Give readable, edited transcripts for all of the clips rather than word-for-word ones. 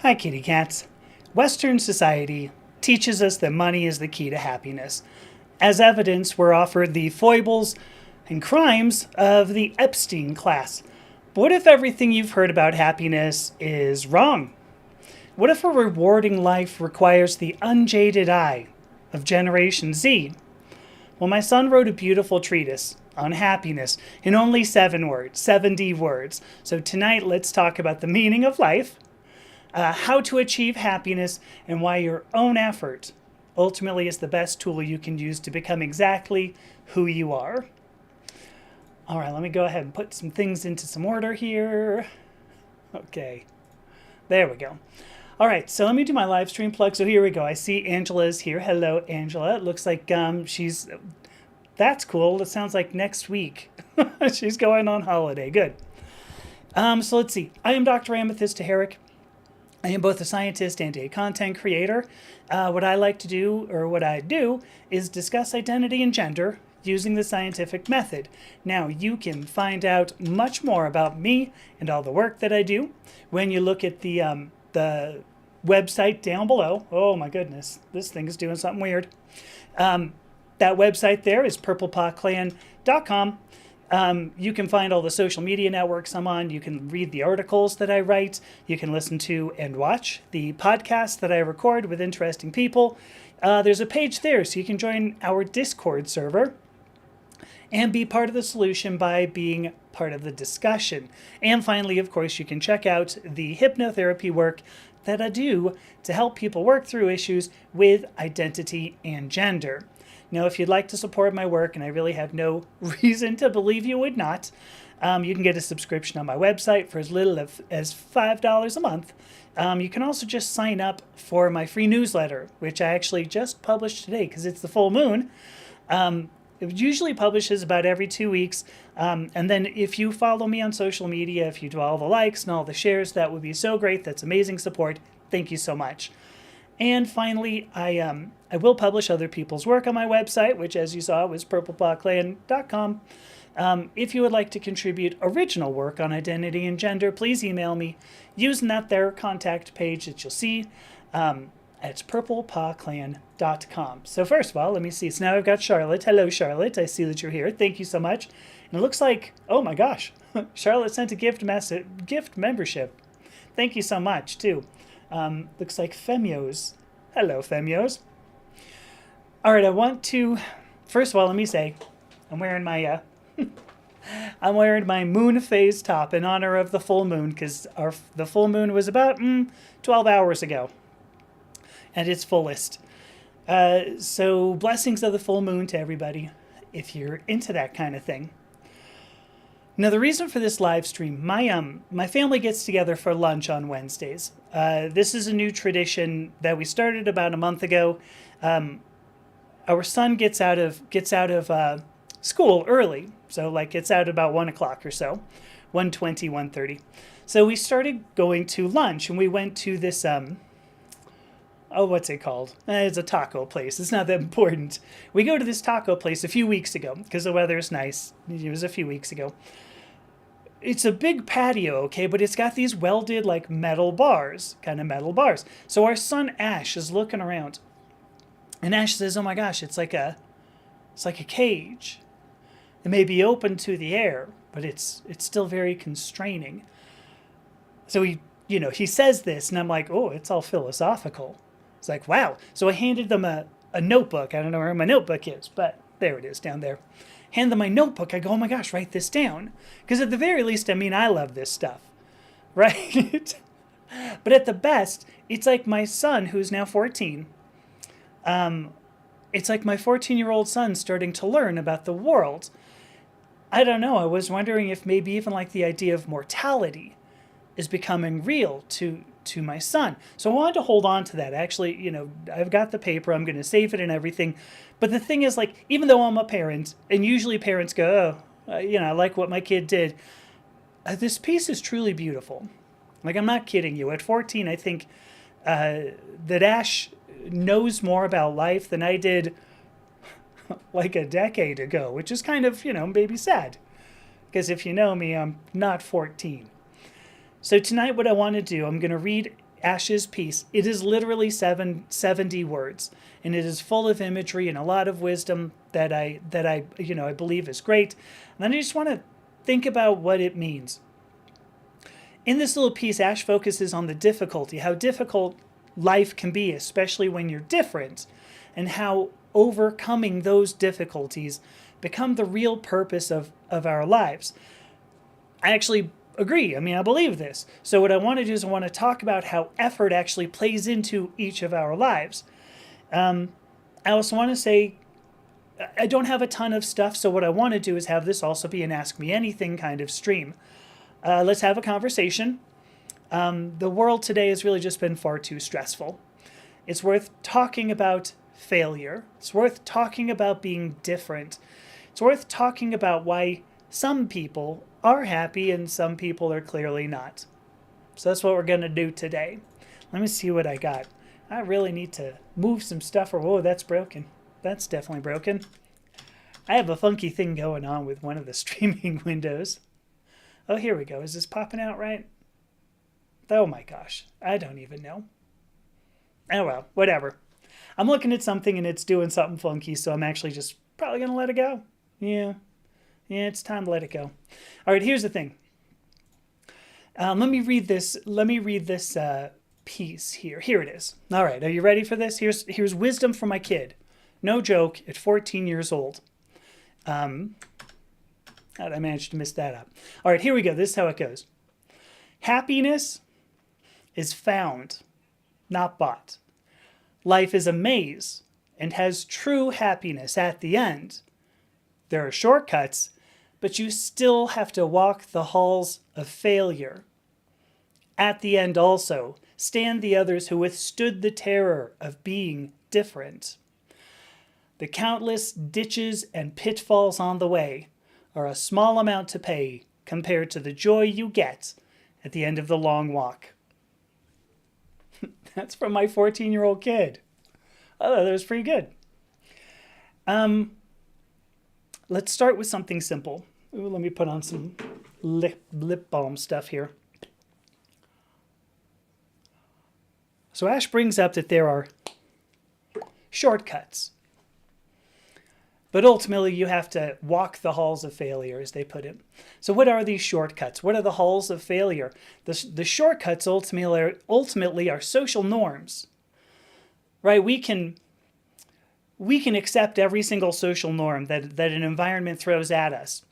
Hi, kitty cats. Western society teaches us that money is the key to happiness. As evidence, we're offered the foibles and crimes of the Epstein class. But what if everything you've heard about happiness is wrong? What if a rewarding life requires the unjaded eye of Generation Z? Well, my son wrote a beautiful treatise on happiness in only 7 words, 70 words. So tonight, let's talk about the meaning of life, how to achieve happiness, and why your own effort ultimately is the best tool you can use to become exactly who you are. All right, let me go ahead and put some things into some order here. Okay, there we go. All right, so let me do my live stream plug. So here we go. I see Angela's here. Hello, Angela. It looks like that's cool. It sounds like next week she's going on holiday. Good. So let's see. I am Dr. Amethysta Herrick. I am both a scientist and a content creator. What I do is discuss identity and gender using the scientific method. Now, you can find out much more about me and all the work that I do when you look at the website down below. Oh my goodness, this thing is doing something weird. That website there is purplepawclan.com. You can find all the social media networks I'm on. You can read the articles that I write. You can listen to and watch the podcasts that I record with interesting people. There's a page there, so you can join our Discord server and be part of the solution by being part of the discussion. And finally, of course, you can check out the hypnotherapy work that I do to help people work through issues with identity and gender. Now, if you'd like to support my work, and I really have no reason to believe you would not, you can get a subscription on my website for as little as $5 a month. You can also just sign up for my free newsletter, which I actually just published today because it's the full moon. It usually publishes about every 2 weeks. And then if you follow me on social media, if you do all the likes and all the shares, that would be so great. That's amazing support. Thank you so much. And finally, I will publish other people's work on my website, which, as you saw, was purplepawclan.com. If you would like to contribute original work on identity and gender, please email me using that there contact page that you'll see. It's purplepawclan.com. So first of all, let me see. So now I've got Charlotte. Hello, Charlotte. I see that you're here. Thank you so much. And it looks like, oh my gosh, Charlotte sent a gift membership. Thank you so much, too. Looks like Femios. Hello, Femios. All right, I want to, first of all, let me say, I'm wearing my moon phase top in honor of the full moon, because the full moon was about 12 hours ago at its fullest. So blessings of the full moon to everybody, if you're into that kind of thing. Now, the reason for this live stream, my family gets together for lunch on Wednesdays. This is a new tradition that we started about a month ago. Our son gets out of school early, so like gets out about 1 o'clock or so, 1:20, 1:30. So we started going to lunch, and we went to this what's it called? It's a taco place. It's not that important. We go to this taco place a few weeks ago because the weather is nice. It was a few weeks ago. It's a big patio, okay, but it's got these welded like metal bars. So our son Ash is looking around, and Ash says, "Oh my gosh, it's like a cage. It may be open to the air, but it's still very constraining." So he says this, and I'm like, "Oh, it's all philosophical." It's like, wow. So I handed them a notebook. I don't know where my notebook is, but there it is down there. Hand them my notebook. I go, oh my gosh, write this down. Because at the very least, I love this stuff, right? But at the best, it's like my son, who's now 14. It's like my 14-year-old son starting to learn about the world. I don't know. I was wondering if maybe even like the idea of mortality is becoming real to my son. So I wanted to hold on to that. Actually, I've got the paper. I'm going to save it and everything. But the thing is, like, even though I'm a parent, and usually parents go, I like what my kid did, this piece is truly beautiful. Like, I'm not kidding you. At 14, I think that Ash knows more about life than I did like a decade ago, which is kind of, maybe sad. Because if you know me, I'm not 14. So tonight what I want to do, I'm going to read Ash's piece. It is literally 70 words, and it is full of imagery and a lot of wisdom that I I believe is great. And then I just want to think about what it means. In this little piece, Ash focuses on the difficulty, how difficult life can be, especially when you're different, and how overcoming those difficulties become the real purpose of our lives. I actually agree. I mean, I believe this. So what I want to do is I want to talk about how effort actually plays into each of our lives. I also want to say I don't have a ton of stuff, so what I want to do is have this also be an Ask Me Anything kind of stream. Let's have a conversation. The world today has really just been far too stressful. It's worth talking about failure. It's worth talking about being different. It's worth talking about why some people are happy and some people are clearly not. So that's what we're going to do today. Let me see what I got. I really need to move some stuff. Whoa, that's broken. That's definitely broken. I have a funky thing going on with one of the streaming windows. Oh, here we go. Is this popping out right? Oh my gosh. I don't even know. Oh well, whatever. I'm looking at something and it's doing something funky, so I'm actually just probably going to let it go. Yeah, it's time to let it go. All right, here's the thing. Let me read this piece here. Here it is. All right, are you ready for this? Here's wisdom from my kid. No joke, at 14 years old. I managed to miss that up. All right, here we go. This is how it goes. Happiness is found, not bought. Life is a maze and has true happiness at the end. There are shortcuts, but you still have to walk the halls of failure. At the end also stand the others who withstood the terror of being different. The countless ditches and pitfalls on the way are a small amount to pay compared to the joy you get at the end of the long walk. That's from my 14-year-old kid. Oh, that was pretty good. Let's start with something simple. Ooh, let me put on some lip balm stuff here. So Ash brings up that there are shortcuts. But ultimately, you have to walk the halls of failure, as they put it. So what are these shortcuts? What are the halls of failure? The shortcuts ultimately are social norms. Right? We can accept every single social norm that an environment throws at us.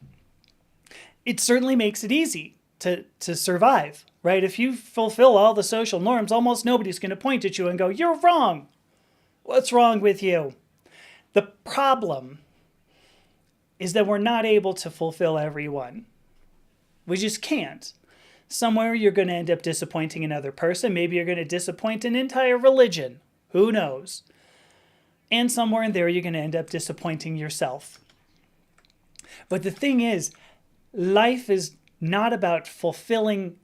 It certainly makes it easy to survive. Right? If you fulfill all the social norms, almost nobody's going to point at you and go, "You're wrong. What's wrong with you?" The problem is that we're not able to fulfill every one. We just can't. Somewhere you're going to end up disappointing another person. Maybe you're going to disappoint an entire religion. Who knows? And somewhere in there you're going to end up disappointing yourself. But the thing is, life is not about fulfilling,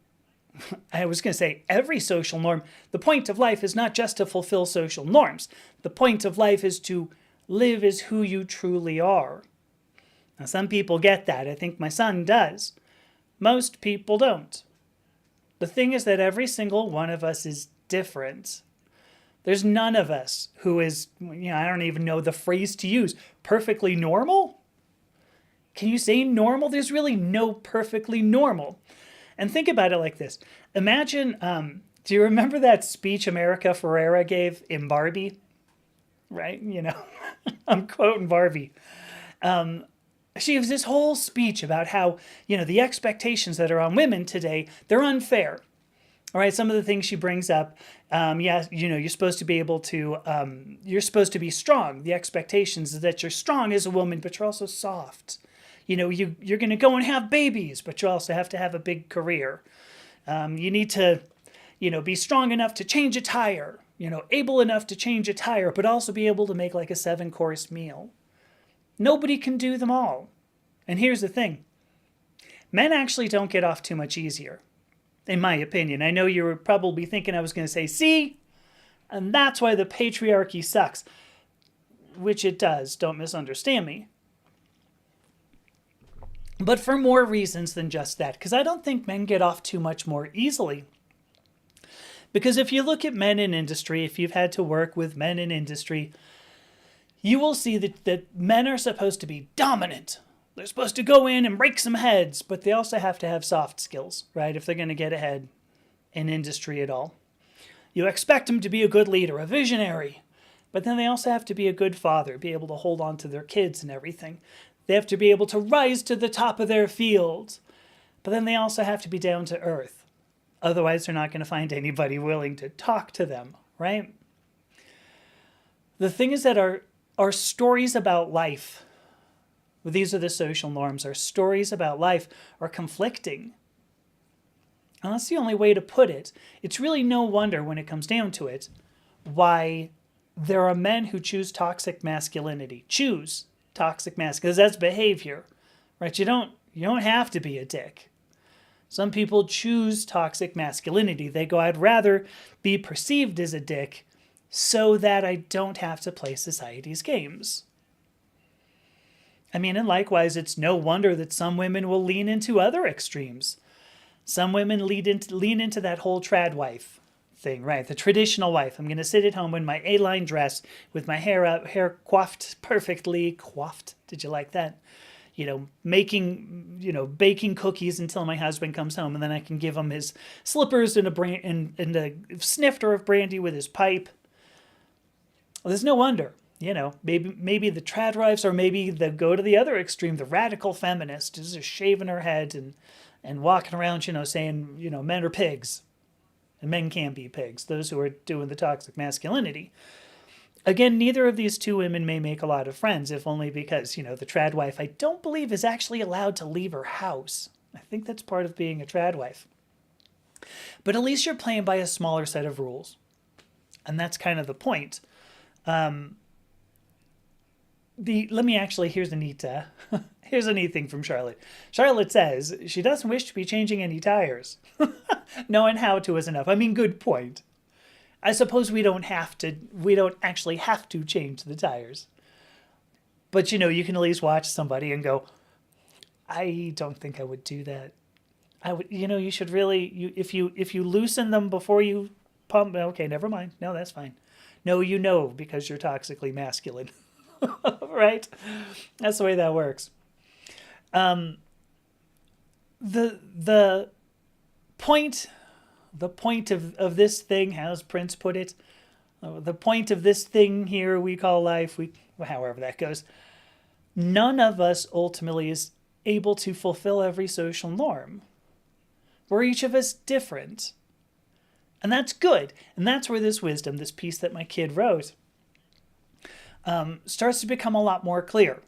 I was going to say every social norm. The point of life is not just to fulfill social norms. The point of life is to live as who you truly are. Now, some people get that. I think my son does. Most people don't. The thing is that every single one of us is different. There's none of us who is, I don't even know the phrase to use, perfectly normal? Can you say normal? There's really no perfectly normal. And think about it like this. Imagine, do you remember that speech America Ferrera gave in Barbie? Right? I'm quoting Barbie. She gives this whole speech about how, the expectations that are on women today, they're unfair. All right, some of the things she brings up, you're supposed to be able to, you're supposed to be strong. The expectations is that you're strong as a woman, but you're also soft. You're going to go and have babies, but you also have to have a big career. You need to, be strong enough to change a tire, able enough to change a tire, but also be able to make like a 7-course meal. Nobody can do them all. And here's the thing. Men actually don't get off too much easier, in my opinion. I know you were probably thinking I was going to say, see? And that's why the patriarchy sucks. Which it does, don't misunderstand me. But for more reasons than just that. Because I don't think men get off too much more easily. Because if you look at men in industry, if you've had to work with men in industry, you will see that men are supposed to be dominant. They're supposed to go in and break some heads, but they also have to have soft skills, right? If they're going to get ahead in industry at all. You expect them to be a good leader, a visionary, but then they also have to be a good father, be able to hold on to their kids and everything. They have to be able to rise to the top of their field, but then they also have to be down to earth. Otherwise, they're not going to find anybody willing to talk to them, right? The thing is that our stories about life, these are the social norms, our stories about life are conflicting. And that's the only way to put it. It's really no wonder when it comes down to it why there are men who choose toxic masculinity. Choose toxic masculinity, because that's behavior, right? You don't have to be a dick. Some people choose toxic masculinity. They go, I'd rather be perceived as a dick so that I don't have to play society's games. I mean, and likewise, it's no wonder that some women will lean into other extremes. Some women lean into that whole trad wife thing, right? The traditional wife. I'm going to sit at home in my A-line dress with my hair coiffed perfectly. Coiffed. Did you like that? Baking cookies until my husband comes home, and then I can give him his slippers and a snifter of brandy with his pipe. Well, there's no wonder. Maybe the trad wives, or maybe they go to the other extreme, the radical feminist, is just shaving her head and walking around, saying, men are pigs and men can't be pigs, those who are doing the toxic masculinity. Again, neither of these two women may make a lot of friends, if only because, the trad wife, I don't believe, is actually allowed to leave her house. I think that's part of being a trad wife. But at least you're playing by a smaller set of rules. And that's kind of the point. Here's a neat thing from Charlotte. Charlotte says she doesn't wish to be changing any tires. Knowing how to is enough. I mean, good point. I suppose we don't actually have to change the tires. But you can at least watch somebody and go, I don't think I would do that. I would, you should really, if you loosen them before you pump, okay, never mind. No, that's fine. No, because you're toxically masculine. Right? That's the way that works. The point of this thing, how's Prince put it? The point of this thing here we call life, however that goes, none of us ultimately is able to fulfill every social norm. We're each of us different. And that's good. And that's where this wisdom, this piece that my kid wrote, starts to become a lot more clear.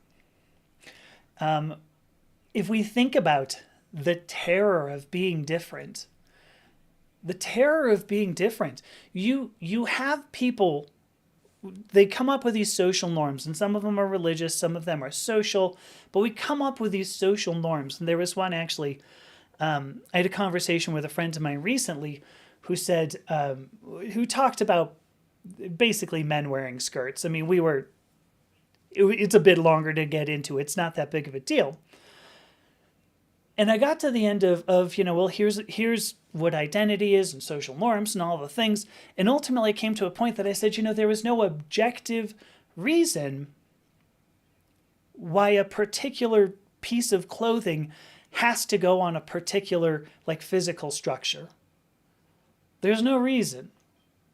If we think about the terror of being different, you have people, they come up with these social norms, and some of them are religious, some of them are social, but we come up with these social norms. And there was one actually, I had a conversation with a friend of mine recently who said, who talked about basically men wearing skirts. I mean, it's a bit longer to get into. It's not that big of a deal. And I got to the end of here's what identity is and social norms and all the things. And ultimately I came to a point that I said, there was no objective reason why a particular piece of clothing has to go on a particular physical structure. There's no reason.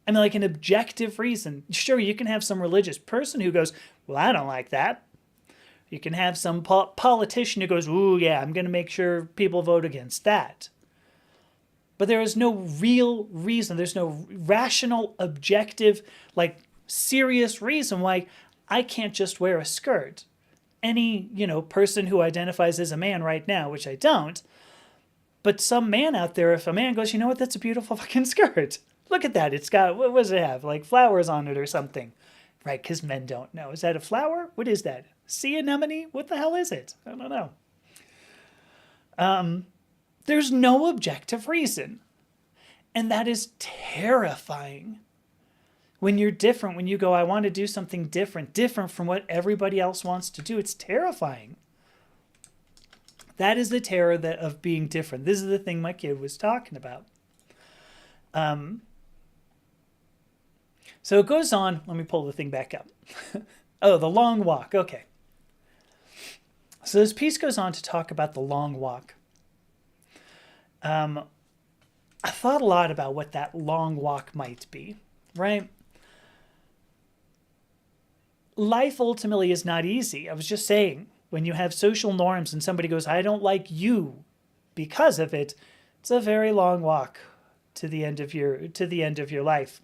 I mean, an objective reason. Sure, you can have some religious person who goes, well, I don't like that. You can have some politician who goes, ooh, yeah, I'm going to make sure people vote against that. But there is no real reason. There's no rational, objective, serious reason why I can't just wear a skirt. Any, person who identifies as a man right now, which I don't, but some man out there, if a man goes, you know what, that's a beautiful fucking skirt. Look at that. It's got, what does it have? Flowers on it or something. Right, because men don't know. Is that a flower? What is that? Sea anemone? What the hell is it? I don't know. There's no objective reason. And that is terrifying. When you're different, when you go, I want to do something different from what everybody else wants to do, it's terrifying. That is the terror of being different. This is the thing my kid was talking about. So it goes on. Let me pull the thing back up. Oh, the long walk. Okay. So this piece goes on to talk about the long walk. I thought a lot about what that long walk might be, right? Life ultimately is not easy. I was just saying, when you have social norms and somebody goes, I don't like you because of it, it's a very long walk to the end of your life.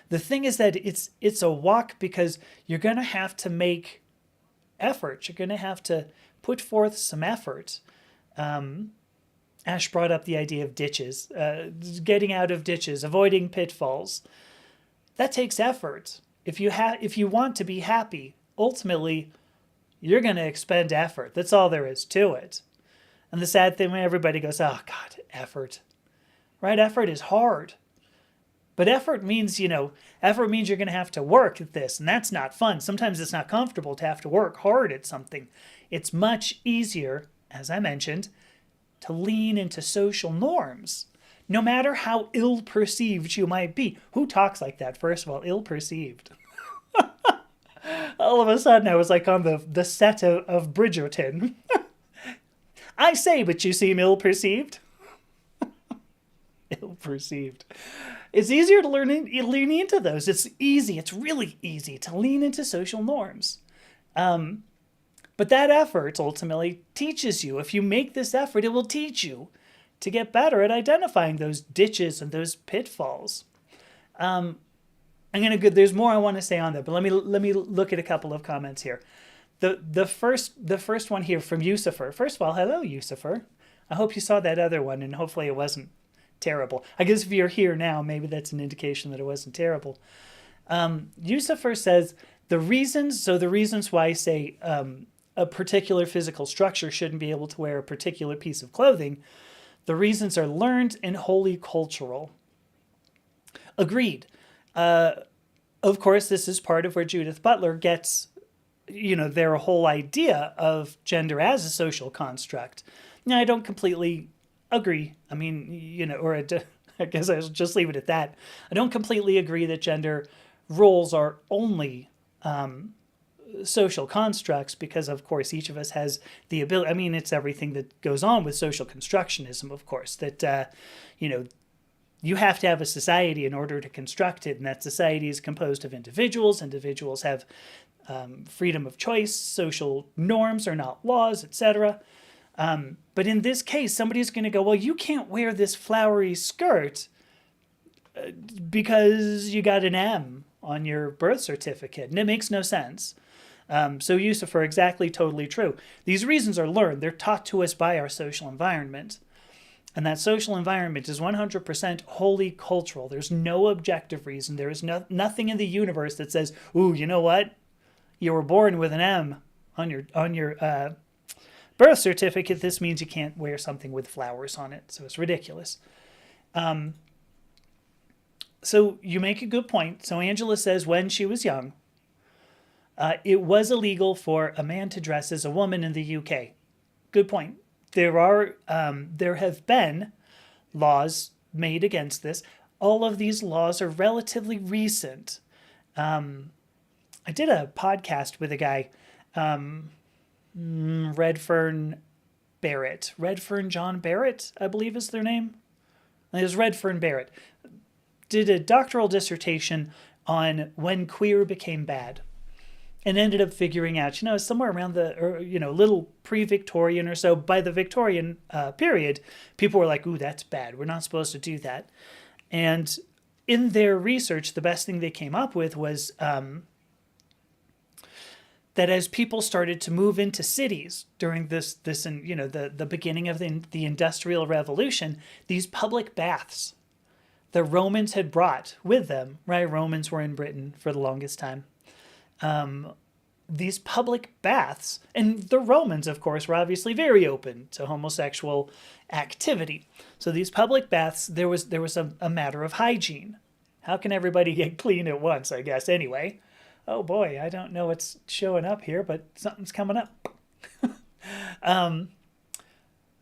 The thing is that it's a walk because you're going to have to make effort. You're going to have to put forth some effort. Ash brought up the idea of ditches, getting out of ditches, avoiding pitfalls. That takes effort. If you want to be happy, ultimately, you're going to expend effort. That's all there is to it. And the sad thing when everybody goes, oh God, effort. Right? Effort is hard. But effort means you're going to have to work at this, and that's not fun. Sometimes it's not comfortable to have to work hard at something. It's much easier, as I mentioned, to lean into social norms, no matter how ill-perceived you might be. Who talks like that? First of all, ill-perceived. All of a sudden, I was like on the set of Bridgerton. I say, but you seem ill-perceived. Ill-perceived. It's easier to lean into those. It's easy. It's really easy to lean into social norms. But that effort ultimately teaches you. If you make this effort, it will teach you to get better at identifying those ditches and those pitfalls. There's more I want to say on that, but let me look at a couple of comments here. The first one here from Yusufer. First of all, hello, Yusufer. I hope you saw that other one, and hopefully it wasn't terrible. I guess if you're here now, maybe that's an indication that it wasn't terrible. Yusufer says the reasons why I say a particular physical structure shouldn't be able to wear a particular piece of clothing, the reasons are learned and wholly cultural. Agreed. Of course, this is part of where Judith Butler gets, their whole idea of gender as a social construct. Now, I don't completely agree. I mean, I guess I'll just leave it at that. I don't completely agree that gender roles are only social constructs because, of course, each of us has the ability. I mean, it's everything that goes on with social constructionism, of course, that, you have to have a society in order to construct it, and that society is composed of individuals. Individuals have freedom of choice. Social norms are not laws, etc. But in this case, somebody's going to go, well, you can't wear this flowery skirt because you got an M on your birth certificate, and it makes no sense. So Yusufer, exactly, totally true. These reasons are learned. They're taught to us by our social environment. And that social environment is 100% wholly cultural. There's no objective reason. There is nothing in the universe that says, ooh, you know what? You were born with an M on your birth certificate. This means you can't wear something with flowers on it. So it's ridiculous. So you make a good point. So Angela says when she was young, it was illegal for a man to dress as a woman in the UK. Good point. There have been laws made against this. All of these laws are relatively recent. I did a podcast with a guy, Redfern John Barrett, I believe is their name. It was Redfern Barrett. Did a doctoral dissertation on when queer became bad. And ended up figuring out, somewhere around little pre-Victorian or so, by the Victorian period, people were like, ooh, that's bad. We're not supposed to do that. And in their research, the best thing they came up with was that as people started to move into cities during the beginning of the Industrial Revolution, these public baths the Romans had brought with them, right? Romans were in Britain for the longest time. These public baths, and the Romans, of course, were obviously very open to homosexual activity. So these public baths, there was a matter of hygiene. How can everybody get clean at once, I guess, anyway? Oh boy, I don't know what's showing up here, but something's coming up.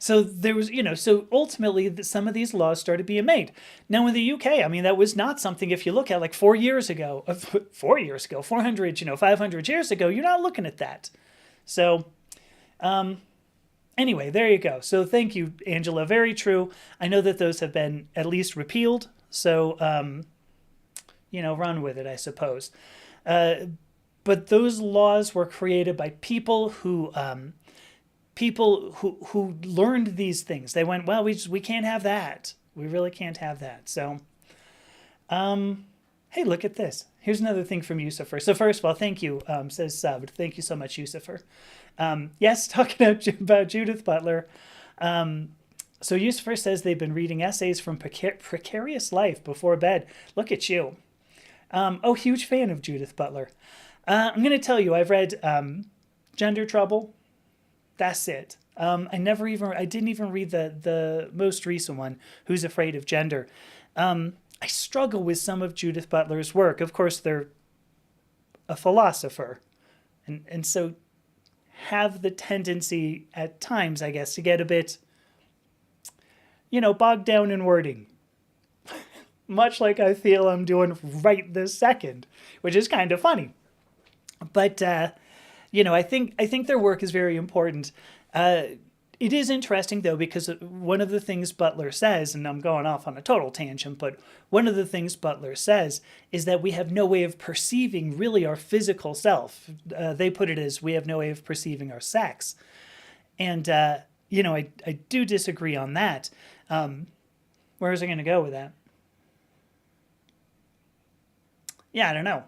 So there was, so ultimately some of these laws started being made. Now in the UK, I mean, that was not something, if you look at like 4 years ago, 4 years ago, 400, 500 years ago, you're not looking at that. So anyway, there you go. So thank you, Angela. Very true. I know that those have been at least repealed. So, run with it, I suppose. But those laws were created by people who learned these things. They went, well, we can't have that. We really can't have that. So, hey, look at this. Here's another thing from Yusufer. So first of all, thank you, says Sub. Thank you so much, Yusufer. Yes, talking about Judith Butler. So Yusufer says they've been reading essays from Precarious Life before bed. Look at you. Huge fan of Judith Butler. I'm going to tell you, I've read Gender Trouble. That's it. I didn't even read the most recent one, Who's Afraid of Gender. I struggle with some of Judith Butler's work. Of course, they're a philosopher, and so have the tendency at times, I guess, to get a bit, bogged down in wording. Much like I feel I'm doing right this second, which is kind of funny. But I think their work is very important. It is interesting, though, because one of the things Butler says, and I'm going off on a total tangent, but one of the things Butler says is that we have no way of perceiving really our physical self. They put it as we have no way of perceiving our sex. And, I do disagree on that. Where was I going to go with that? Yeah, I don't know.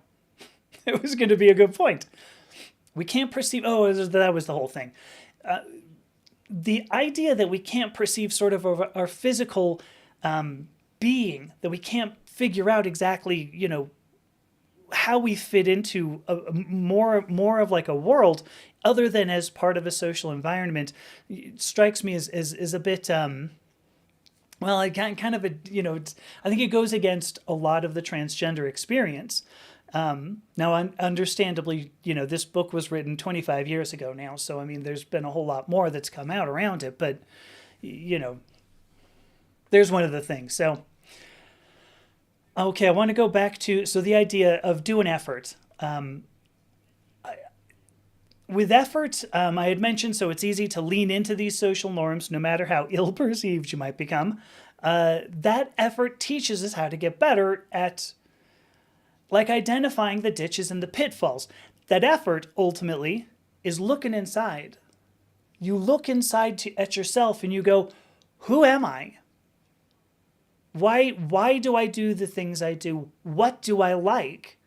It was going to be a good point. We can't perceive... Oh, that was the whole thing. The idea that we can't perceive sort of our physical being, that we can't figure out exactly, how we fit into more of like a world other than as part of a social environment, strikes me as a bit... well, I kind of, I think it goes against a lot of the transgender experience. Now, understandably, this book was written 25 years ago now, so, I mean, there's been a whole lot more that's come out around it, but, there's one of the things. So, okay, I want to go back to, so the idea of do an effort. With effort, I had mentioned, so it's easy to lean into these social norms, no matter how ill-perceived you might become. That effort teaches us how to get better at, like, identifying the ditches and the pitfalls. That effort, ultimately, is looking inside. You look inside at yourself and you go, who am I? Why do I do the things I do? What do I like?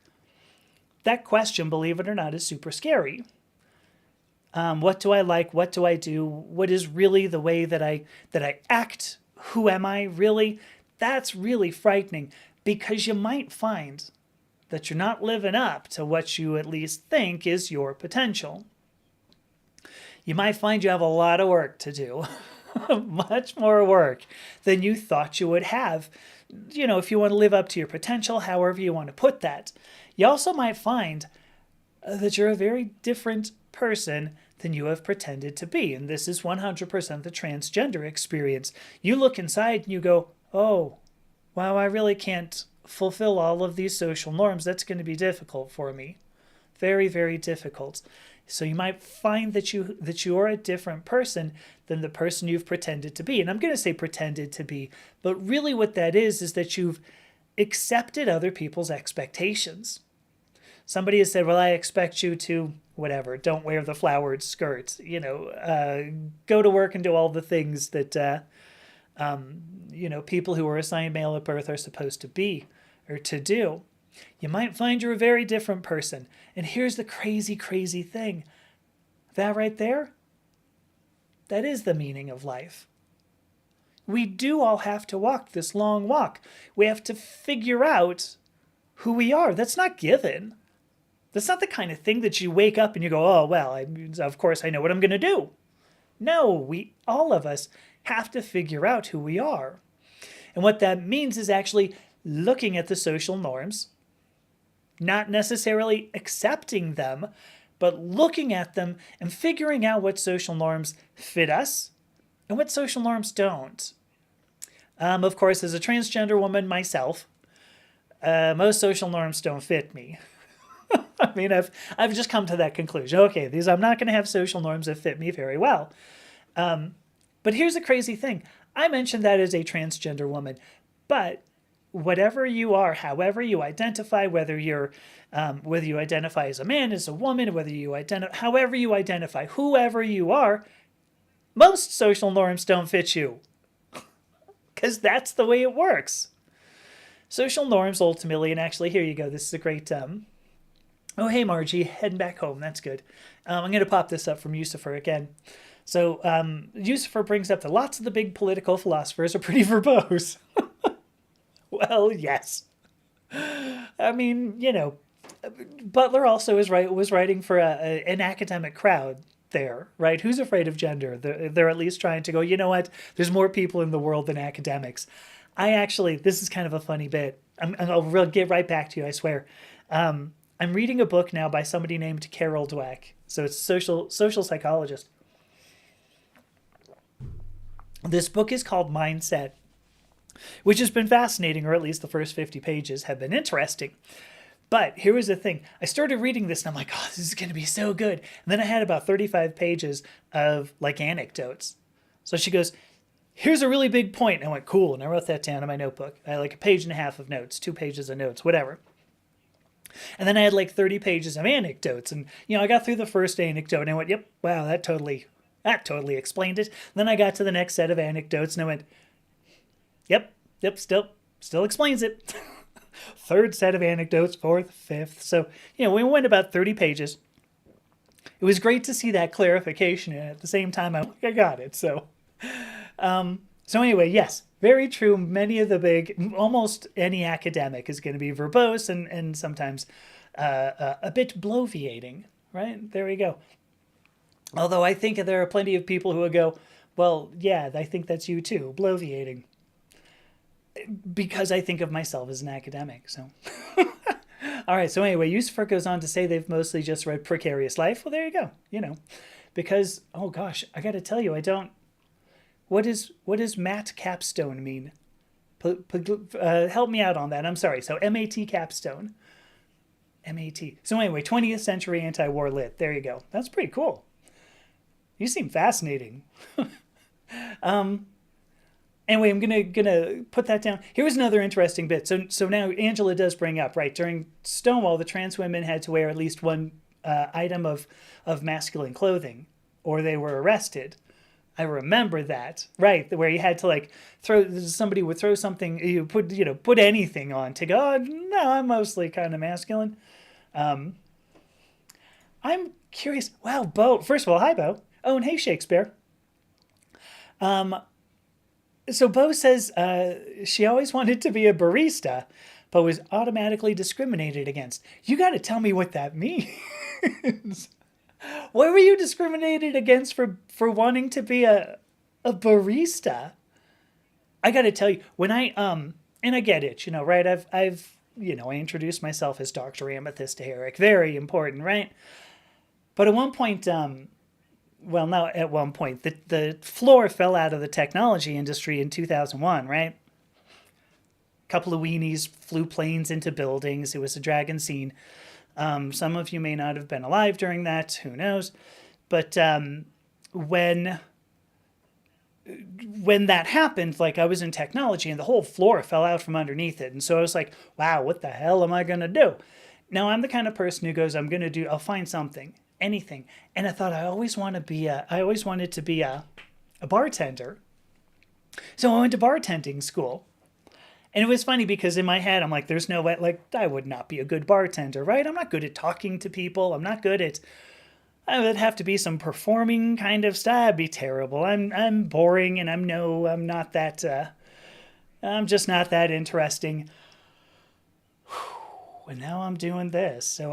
That question, believe it or not, is super scary. What do I like? What do I do? What is really the way that I act? Who am I really? That's really frightening, because you might find that you're not living up to what you at least think is your potential. You might find you have a lot of work to do, much more work than you thought you would have. If you want to live up to your potential, however you want to put that. You also might find that you're a very different person than you have pretended to be. And this is 100% the transgender experience. You look inside and you go, oh, wow, I really can't fulfill all of these social norms. That's going to be difficult for me. Very, very difficult. So you might find that you are a different person than the person you've pretended to be. And I'm going to say pretended to be, but really what that is that you've accepted other people's expectations. Somebody has said, well, I expect you to, whatever, don't wear the flowered skirt, go to work and do all the things that, people who are assigned male at birth are supposed to be or to do. You might find you're a very different person. And here's the crazy, crazy thing. That right there, that is the meaning of life. We do all have to walk this long walk. We have to figure out who we are. That's not given. That's not the kind of thing that you wake up and you go, oh, well, of course I know what I'm going to do. No, all of us have to figure out who we are. And what that means is actually looking at the social norms, not necessarily accepting them, but looking at them and figuring out what social norms fit us and what social norms don't. Of course, as a transgender woman myself, most social norms don't fit me. I mean, I've just come to that conclusion. Okay, I'm not going to have social norms that fit me very well. But here's the crazy thing. I mentioned that as a transgender woman, but whatever you are, however you identify, whether you identify as a man, as a woman, however you identify, whoever you are, most social norms don't fit you, because that's the way it works. Social norms ultimately, and actually, here you go. This is a great. Oh, hey, Margie, heading back home. That's good. I'm going to pop this up from Yusufer again. So Yusufer brings up that lots of the big political philosophers are pretty verbose. Well, yes. I mean, Butler also was writing for an academic crowd there, right? Who's afraid of gender? They're at least trying to go, you know what? There's more people in the world than academics. This is kind of a funny bit. I'll get right back to you, I swear. I'm reading a book now by somebody named Carol Dweck. So it's a social psychologist. This book is called Mindset, which has been fascinating, or at least the first 50 pages have been interesting. But here was the thing. I started reading this and I'm like, oh, this is going to be so good. And then I had about 35 pages of like anecdotes. So she goes, here's a really big point. And I went, cool. And I wrote that down in my notebook. I had like a page and a half of notes, 2 pages of notes, whatever. And then I had like 30 pages of anecdotes. And, I got through the first anecdote and I went, yep, wow, that totally explained it. And then I got to the next set of anecdotes and I went, yep, still explains it. Third set of anecdotes, fourth, fifth. So, we went about 30 pages. It was great to see that clarification. And at the same time, I got it. So anyway, yes, very true. Many of almost any academic is going to be verbose and sometimes a bit bloviating, right? There we go. Although I think there are plenty of people who would go, well, yeah, I think that's you too, bloviating. Because I think of myself as an academic, so. All right, so anyway, Yusufer goes on to say they've mostly just read Precarious Life. Well, there you go, Because, oh gosh, I got to tell you, what does Matt Capstone mean? Help me out on that. I'm sorry. So MAT Capstone. MAT. So anyway, 20th Century Anti-War Lit. There you go. That's pretty cool. You seem fascinating. Anyway, I'm gonna put that down. Here's another interesting bit. So now Angela does bring up, right, during Stonewall, the trans women had to wear at least one item of masculine clothing, or they were arrested. I remember that, right? Where you had to somebody would throw something, you put anything on to go, oh, no, I'm mostly kind of masculine. I'm curious. Wow, Bo. First of all, hi, Bo. Oh, and hey, Shakespeare. So Bo says she always wanted to be a barista, but was automatically discriminated against. You got to tell me what that means. What were you discriminated against for wanting to be a barista? I got to tell you, when I and I get it, right? I introduced myself as Dr. Amethysta Herrick, very important, right? But at one point, the floor fell out of the technology industry in 2001, right? A couple of weenies flew planes into buildings. It was a dragon scene. Some of you may not have been alive during that. Who knows? But when that happened, I was in technology and the whole floor fell out from underneath it. And so I was like, wow, what the hell am I going to do? Now, I'm the kind of person who goes, I'll find something, anything. And I thought I always wanted to be a bartender. So I went to bartending school. And it was funny because in my head, I'm like, there's no way, I would not be a good bartender, right? I'm not good at talking to people. I'm not good at, I would have to be some performing kind of stuff. It'd be terrible. I'm boring and I'm not that, I'm just not that interesting. And now I'm doing this. So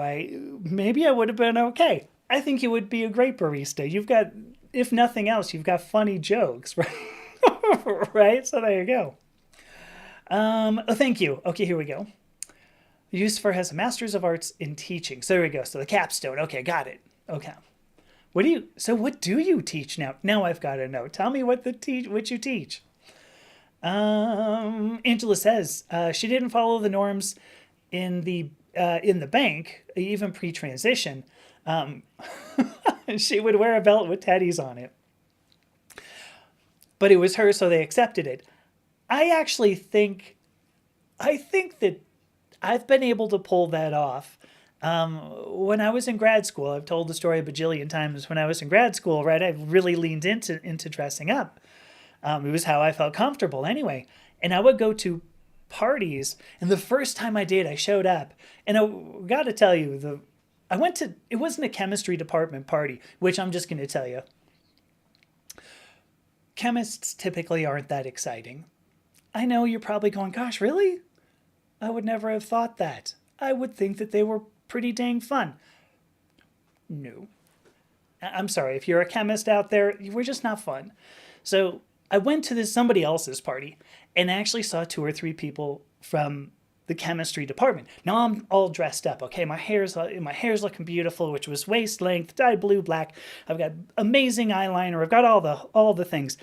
maybe I would have been okay. I think you would be a great barista. You've got, if nothing else, you've got funny jokes, right? Right? So there you go. Thank you. Okay, here we go. Yusufer has a Master's of Arts in Teaching. So there we go. So the capstone. Okay, got it. Okay. What do you teach now? Now I've got to know. Tell me what you teach. Angela says she didn't follow the norms in the bank, even pre-transition. Um, she would wear a belt with teddies on it, but it was her, so they accepted it. I actually think that I've been able to pull that off. When I was in grad school, I've told the story a bajillion times. When I was in grad school, right, I really leaned into dressing up. It was how I felt comfortable anyway. And I would go to parties, and the first time I did, I showed up, and I got to tell you, I went to it wasn't a chemistry department party, which I'm just going to tell you, chemists typically aren't that exciting. I know you're probably going, "Gosh, really? I would never have thought that. I would think that they were pretty dang fun." No, I'm sorry if you're a chemist out there, we're just not fun. So I went to this somebody else's party and actually saw two or three people from the chemistry department. Now I'm all dressed up. Okay, my hair's looking beautiful, which was waist length, dyed blue, black. I've got amazing eyeliner. I've got all the things,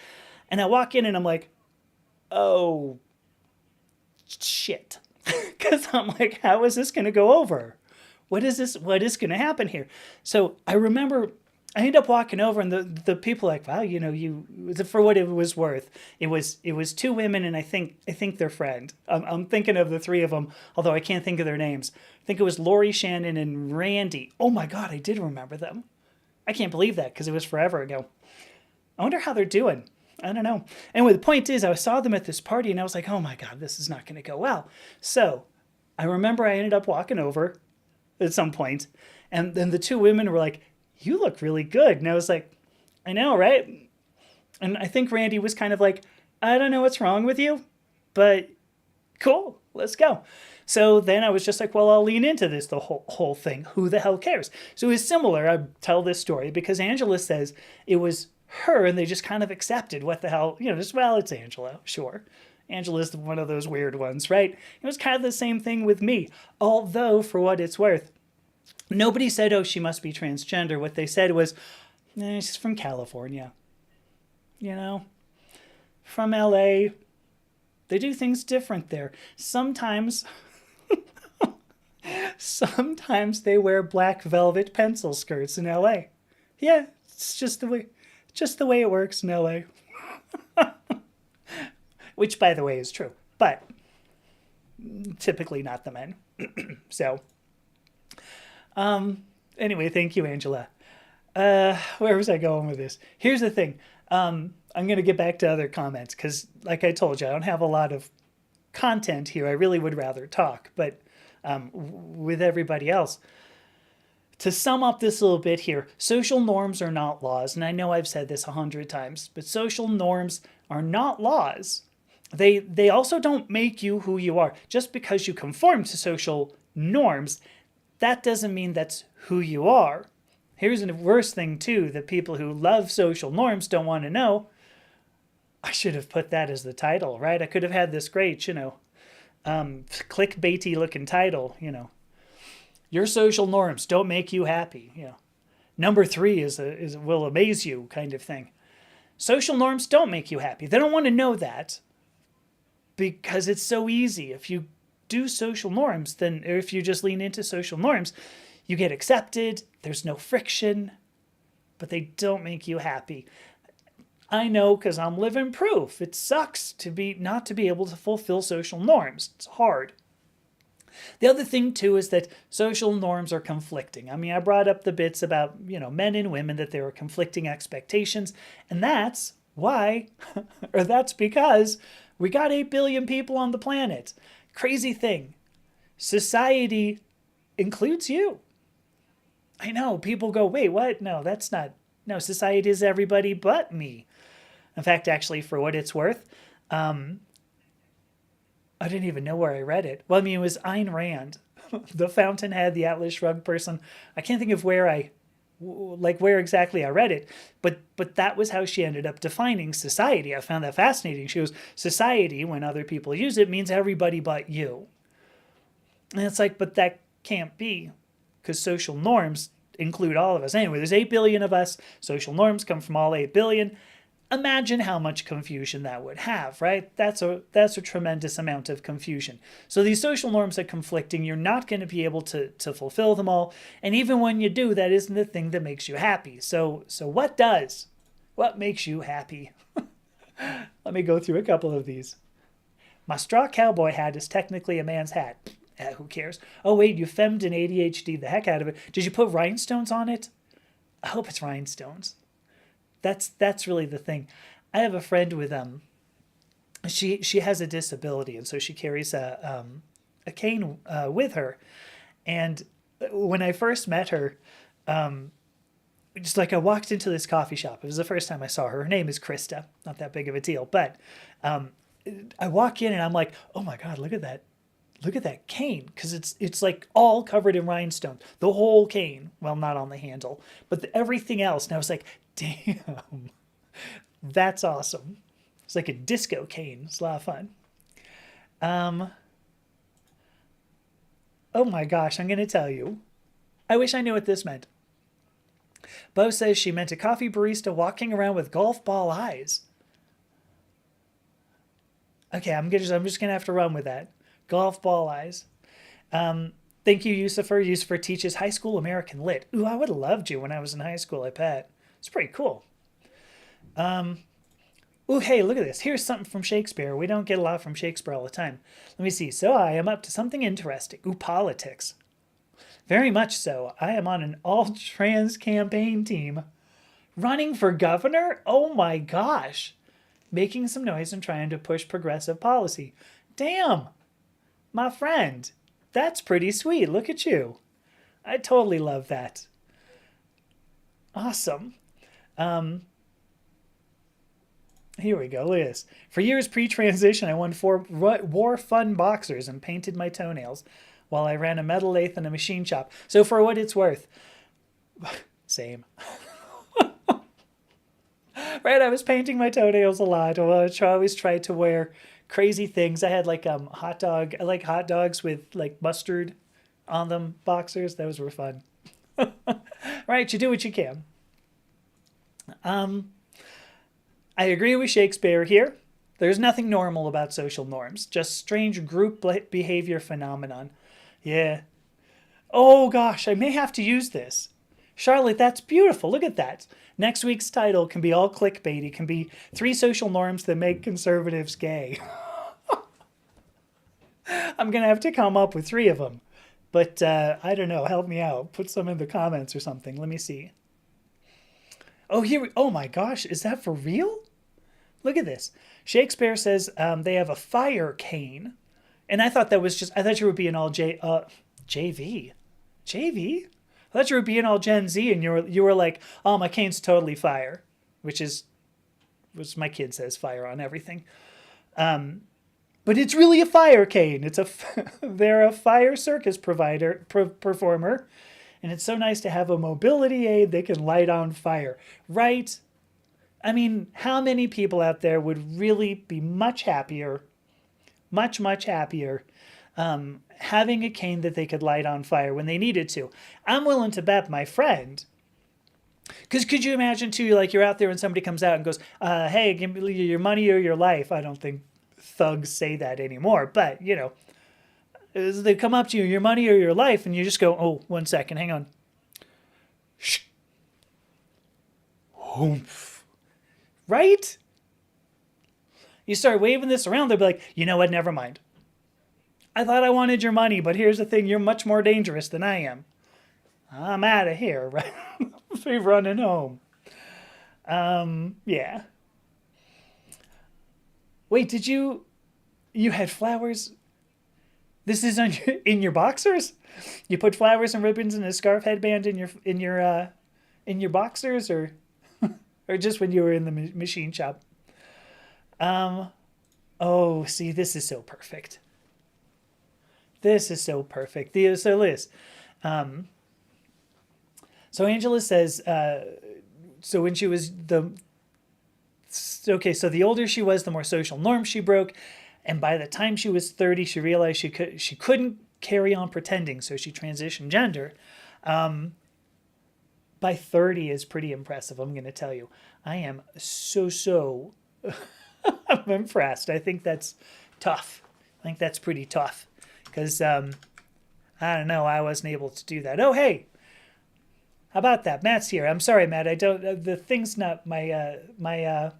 and I walk in and I'm like, oh shit, because I'm like, how is this going to go over? What is this? What is going to happen here? So I remember I ended up walking over, and the people were like, wow, you for what it was worth. It was two women, and I think their friend. I'm thinking of the three of them, although I can't think of their names. I think it was Lori, Shannon, and Randy. Oh my God, I did remember them. I can't believe that because it was forever ago. I wonder how they're doing. I don't know. Anyway, the point is, I saw them at this party, and I was like, oh my God, this is not going to go well. So I remember I ended up walking over at some point, and then the two women were like, you look really good. And I was like, I know, right? And I think Randy was kind of like, I don't know what's wrong with you, but cool, let's go. So then I was just like, well, I'll lean into this, the whole thing. Who the hell cares? So it was similar. I tell this story because Angela says it was her and they just kind of accepted what the hell, just, well, it's Angela, sure. Angela's one of those weird ones, right? It was kind of the same thing with me. Although, for what it's worth, nobody said, oh, she must be transgender. What they said was, she's from California. From LA. They do things different there. Sometimes they wear black velvet pencil skirts in LA. Yeah, it's just the way it works in LA. Which, by the way, is true. But typically not the men. So anyway, thank you, Angela. Where was I going with this? Here's the thing. I'm going to get back to other comments because, like I told you, I don't have a lot of content here. I really would rather talk, but with everybody else. To sum up this a little bit here, social norms are not laws. And I know I've said this 100 times, but social norms are not laws. They also don't make you who you are. Just because you conform to social norms, that doesn't mean that's who you are. Here's the worst thing, too, that people who love social norms don't want to know. I should have put that as the title, right? I could have had this great, clickbaity looking title, Your social norms don't make you happy, Number 3 is will amaze you kind of thing. Social norms don't make you happy. They don't want to know that because it's so easy. If you do social norms, or if you just lean into social norms, you get accepted, there's no friction, but they don't make you happy. I know because I'm living proof. It sucks not to be able to fulfill social norms. It's hard. The other thing, too, is that social norms are conflicting. I mean, I brought up the bits about, men and women, that there are conflicting expectations, and that's why, or that's because we got 8 billion people on the planet. Crazy thing. Society includes you. I know, people go, wait, what? No, that's not. No, society is everybody but me. In fact, actually, for what it's worth, I didn't even know where I read it. Well, I mean, it was Ayn Rand, the Fountainhead, the Atlas Shrugged person. I can't think of where exactly I read it, but that was how she ended up defining society. I found that fascinating. She goes, society, when other people use it, means everybody but you. And it's like, but that can't be, because social norms include all of us. Anyway, there's 8 billion of us. Social norms come from all 8 billion. Imagine how much confusion that would have, right? That's a tremendous amount of confusion. So these social norms are conflicting. You're not going to be able to fulfill them all. And even when you do, that isn't the thing that makes you happy. So what does? What makes you happy? Let me go through a couple of these. My straw cowboy hat is technically a man's hat. Who cares? Oh, wait, you femmed an ADHD the heck out of it. Did you put rhinestones on it? I hope it's rhinestones. That's really the thing. I have a friend with she has a disability, and so she carries a cane with her. And when I first met her, just like I walked into this coffee shop. It was the first time I saw her. Her name is Krista. Not that big of a deal, but I walk in and I'm like, oh my God, look at that. Look at that cane, because it's like all covered in rhinestones. The whole cane. Well, not on the handle, but everything else. And I was like, damn, that's awesome. It's like a disco cane. It's a lot of fun. Oh my gosh, I'm going to tell you. I wish I knew what this meant. Bo says she meant a coffee barista walking around with golf ball eyes. Okay, I'm just going to have to run with that. Golf ball eyes. Thank you, Yusufer. Yusufer teaches high school American Lit. Ooh, I would have loved you when I was in high school, I bet. It's pretty cool. Ooh, hey, look at this. Here's something from Shakespeare. We don't get a lot from Shakespeare all the time. Let me see. So I am up to something interesting. Ooh, politics. Very much so. I am on an all-trans campaign team. Running for governor? Oh my gosh. Making some noise and trying to push progressive policy. Damn. My friend, that's pretty sweet. Look at you. I totally love that. Awesome. Here we go. Look at this. For years pre-transition, I wore fun boxers and painted my toenails while I ran a metal lathe and a machine shop. So for what it's worth, same. Right, I was painting my toenails a lot. I always tried to wear crazy things. I had like I like hot dogs with like mustard on them boxers. Those were fun. Right, you do what you can. I agree with Shakespeare here. There's nothing normal about social norms, just strange group behavior phenomenon. Yeah. Oh gosh, I may have to use this. Charlotte, that's beautiful. Look at that. Next week's title can be all clickbait. It can be 3 social norms that make conservatives gay. I'm going to have to come up with 3 of them. But I don't know. Help me out. Put some in the comments or something. Let me see. Oh my gosh. Is that for real? Look at this. Shakespeare says they have a fire cane. And I thought that was I thought you were being all JV. JV? I thought you were being all Gen Z and you were like, oh, my cane's totally fire. Which my kid says fire on everything. But it's really a fire cane. They're a fire circus performer. And it's so nice to have a mobility aid that can light on fire. Right? I mean, how many people out there would really be much happier, much happier, having a cane that they could light on fire when they needed to? I'm willing to bet my friend. Because could you imagine, too, like you're out there and somebody comes out and goes, hey, give me your money or your life. I don't think thugs say that anymore. But, they come up to you, your money or your life, and you just go, oh, 1 second, hang on. Shh. Oomph. Right? You start waving this around, they'll be like, you know what, never mind. I thought I wanted your money, but here's the thing, you're much more dangerous than I am. I'm out of here, right? Be running home. Yeah. Wait, you had flowers? This is in your boxers? You put flowers and ribbons and a scarf headband in your boxers, or just when you were in the machine shop? Oh, see, this is so perfect. This is so perfect. So Liz, so Angela says, so when she was so the older she was, the more social norms she broke. And by the time she was 30, she realized she couldn't carry on pretending. So she transitioned gender. by 30 is pretty impressive, I'm going to tell you. I am so I'm impressed. I think that's tough. I think that's pretty tough because I don't know. I wasn't able to do that. Oh, hey, how about that? Matt's here. I'm sorry, Matt. I don't. The thing's not my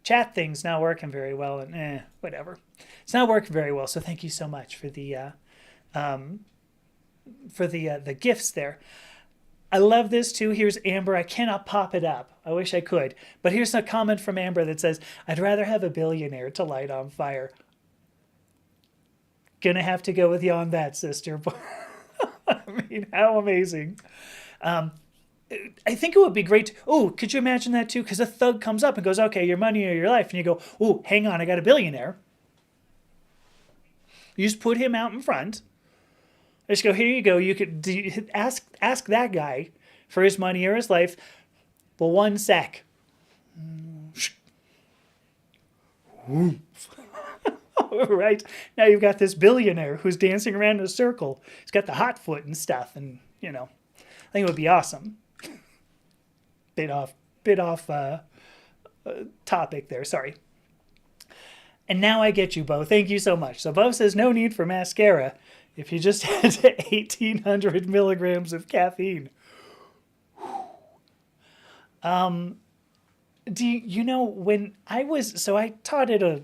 chat thing's not working very well, and whatever. It's not working very well. So thank you so much for the gifts there. I love this too. Here's Amber. I cannot pop it up. I wish I could. But here's a comment from Amber that says, I'd rather have a billionaire to light on fire. Gonna have to go with you on that, sister. I mean, how amazing. I think it would be great. Oh, could you imagine that too? Because a thug comes up and goes, okay, your money or your life. And you go, oh, hang on, I got a billionaire. You just put him out in front. Just go, here you go. You could ask that guy for his money or his life. Well, 1 sec. Right? Now you've got this billionaire who's dancing around in a circle. He's got the hot foot and stuff. And, I think it would be awesome. Bit off topic there. Sorry. And now I get you, Bo. Thank you so much. So Bo says no need for mascara if you just had 1,800 milligrams of caffeine. When I taught at a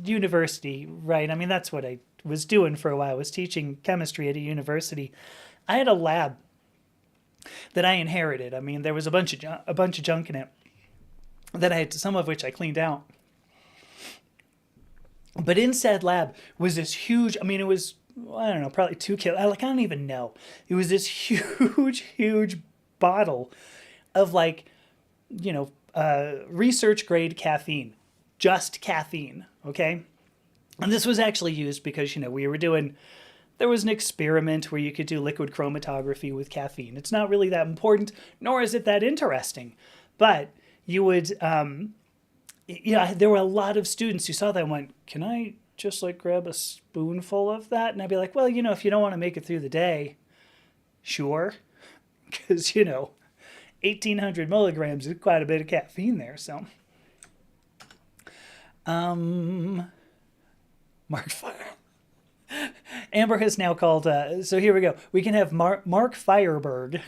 university, right? I mean, that's what I was doing for a while. I was teaching chemistry at a university. I had a lab that I inherited. I mean, there was a bunch of junk in it that I had, some of which I cleaned out. But in said lab was this huge, I mean, it was, I don't know, probably 2 kilos. I don't even know. It was this huge bottle of research grade caffeine, just caffeine. Okay. And this was actually used because, there was an experiment where you could do liquid chromatography with caffeine. It's not really that important, nor is it that interesting, but you would, there were a lot of students who saw that and went, can I just grab a spoonful of that? And I'd be like, well, if you don't want to make it through the day, sure. Because, 1,800 milligrams is quite a bit of caffeine there. So, Mark Fire. Amber has now called, so here we go. We can have Mark Fireberg.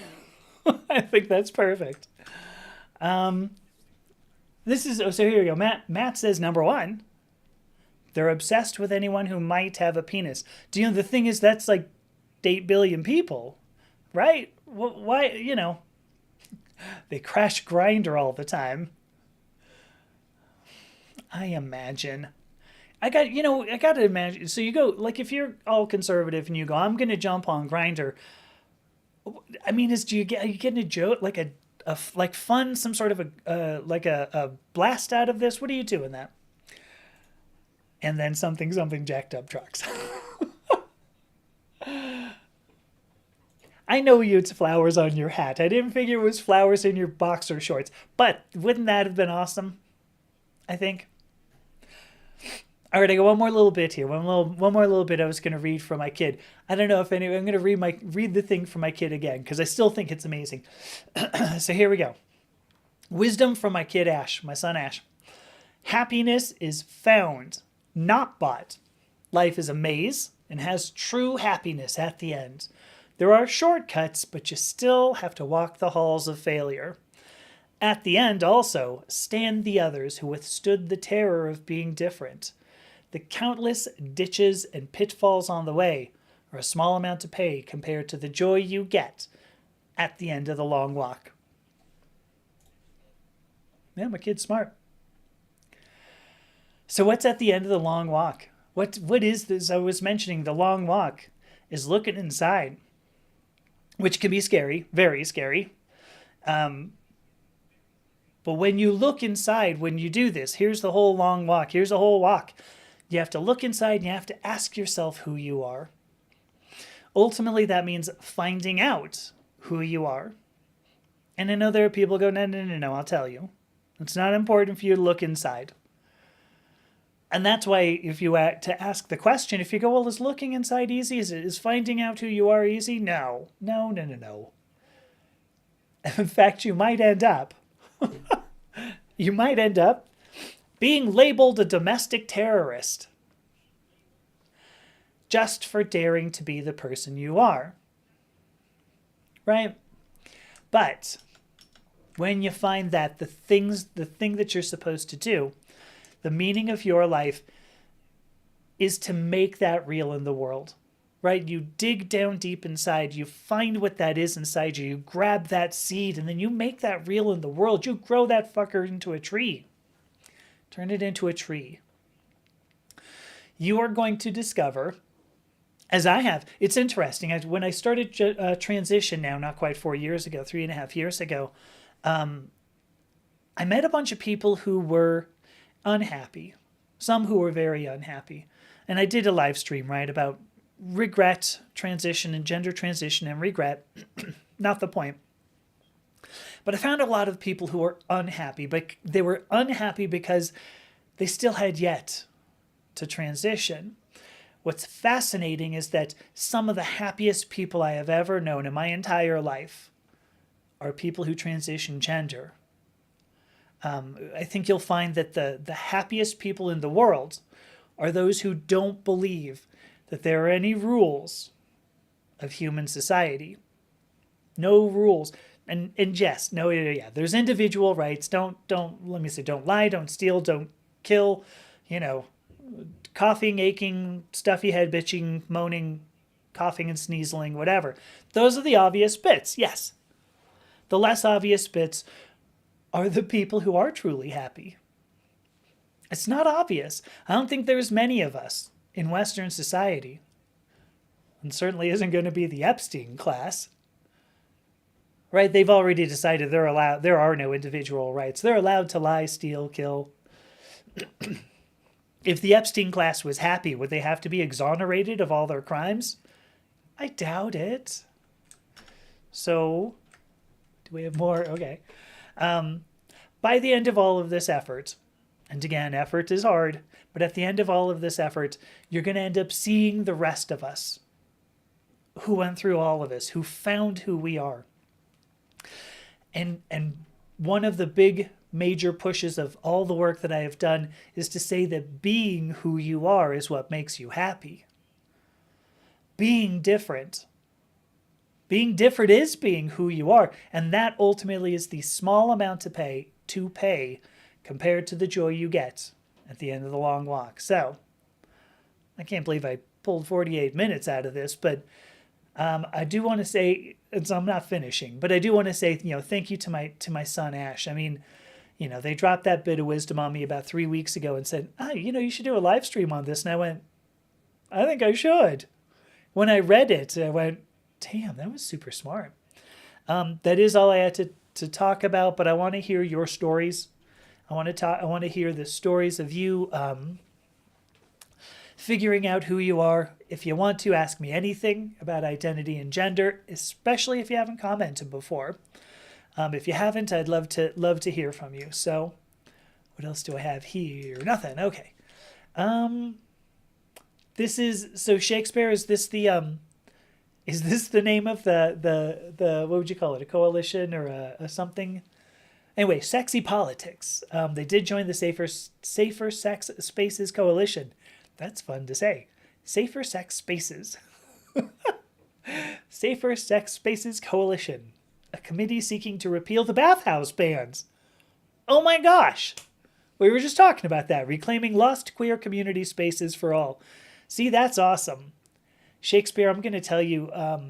I think that's perfect. So here we go. Matt says number 1, they're obsessed with anyone who might have a penis. The thing is, that's 8 billion people, right? Why, they crash Grindr all the time. I imagine. I got to imagine. So you go, if you're all conservative and you go, I'm going to jump on Grindr. I mean, are you getting a joke, fun, some sort of a blast out of this? What are you doing that? And then something jacked up trucks. I know it's flowers on your hat. I didn't figure it was flowers in your boxer shorts, but wouldn't that have been awesome? I think. All right, I got one more little bit here. One more little bit I was going to read from my kid. I don't know if I'm going to read the thing from my kid again because I still think it's amazing. So here we go. Wisdom from my kid Ash, my son Ash. Happiness is found, not bought. Life is a maze and has true happiness at the end. There are shortcuts, but you still have to walk the halls of failure. At the end, also, stand the others who withstood the terror of being different. The countless ditches and pitfalls on the way are a small amount to pay compared to the joy you get at the end of the long walk. Yeah, my kid's smart. So what's at the end of the long walk? What is this? I was mentioning the long walk is looking inside, which can be scary, very scary. But when you look inside, when you do this, here's the whole long walk. Here's the whole walk. You have to look inside and you have to ask yourself who you are. Ultimately, that means finding out who you are. And I know there are people who go, no, I'll tell you. It's not important for you to look inside. And that's why if you to ask the question, if you go, well, is looking inside easy? Is finding out who you are easy? No. In fact, you might end up being labeled a domestic terrorist just for daring to be the person you are. Right? But when you find that the thing that you're supposed to do, the meaning of your life is to make that real in the world, right? You dig down deep inside, you find what that is inside you, you grab that seed, and then you make that real in the world. You grow that fucker into a tree. Turn it into a tree. You are going to discover, as I have, it's interesting. When I started transition now, not quite 4 years ago, 3.5 years ago, I met a bunch of people who were unhappy, some who were very unhappy. And I did a live stream, right, about regret, transition, and gender transition and regret. Not the point. But I found a lot of people who were unhappy, but they were unhappy because they still had yet to transition. What's fascinating is that some of the happiest people I have ever known in my entire life are people who transition gender. I think you'll find that the happiest people in the world are those who don't believe that there are any rules of human society. No rules. And yes, no, yeah, there's individual rights. Don't lie, don't steal, don't kill, coughing, aching, stuffy head, bitching, moaning, coughing and sneezing, whatever. Those are the obvious bits, yes. The less obvious bits are the people who are truly happy. It's not obvious. I don't think there's many of us in Western society. And certainly isn't going to be the Epstein class. Right? They've already decided there are no individual rights. They're allowed to lie, steal, kill. If the Epstein class was happy, would they have to be exonerated of all their crimes? I doubt it. So, do we have more? Okay. By the end of all of this effort, and again, effort is hard, but at the end of all of this effort, you're going to end up seeing the rest of us who went through all of this, who found who we are. And one of the big major pushes of all the work that I have done is to say that being who you are is what makes you happy. Being different is being who you are, and that ultimately is the small amount to pay compared to the joy you get at the end of the long walk. So, I can't believe I pulled 48 minutes out of this, but I do want to say, so I'm not finishing, but I do want to say, thank you to my son Ash. I mean, they dropped that bit of wisdom on me about 3 weeks ago and said, you should do a live stream on this. And I went, I think I should. When I read it, I went, damn, that was super smart. That is all I had to talk about, but I want to hear your stories. I want to hear the stories of you figuring out who you are. If you want to ask me anything about identity and gender, especially if you haven't commented before. If you haven't, I'd love to hear from you. So, what else do I have here? Nothing. Okay. Shakespeare, is this the name of the what would you call it? A coalition or a something? Anyway, Sexy Politics. They did join the Safer Sex Spaces Coalition. That's fun to say. Safer Sex Spaces. Safer Sex Spaces Coalition. A committee seeking to repeal the bathhouse bans. Oh my gosh! We were just talking about that. Reclaiming lost queer community spaces for all. See, that's awesome. Shakespeare, I'm going to tell you, I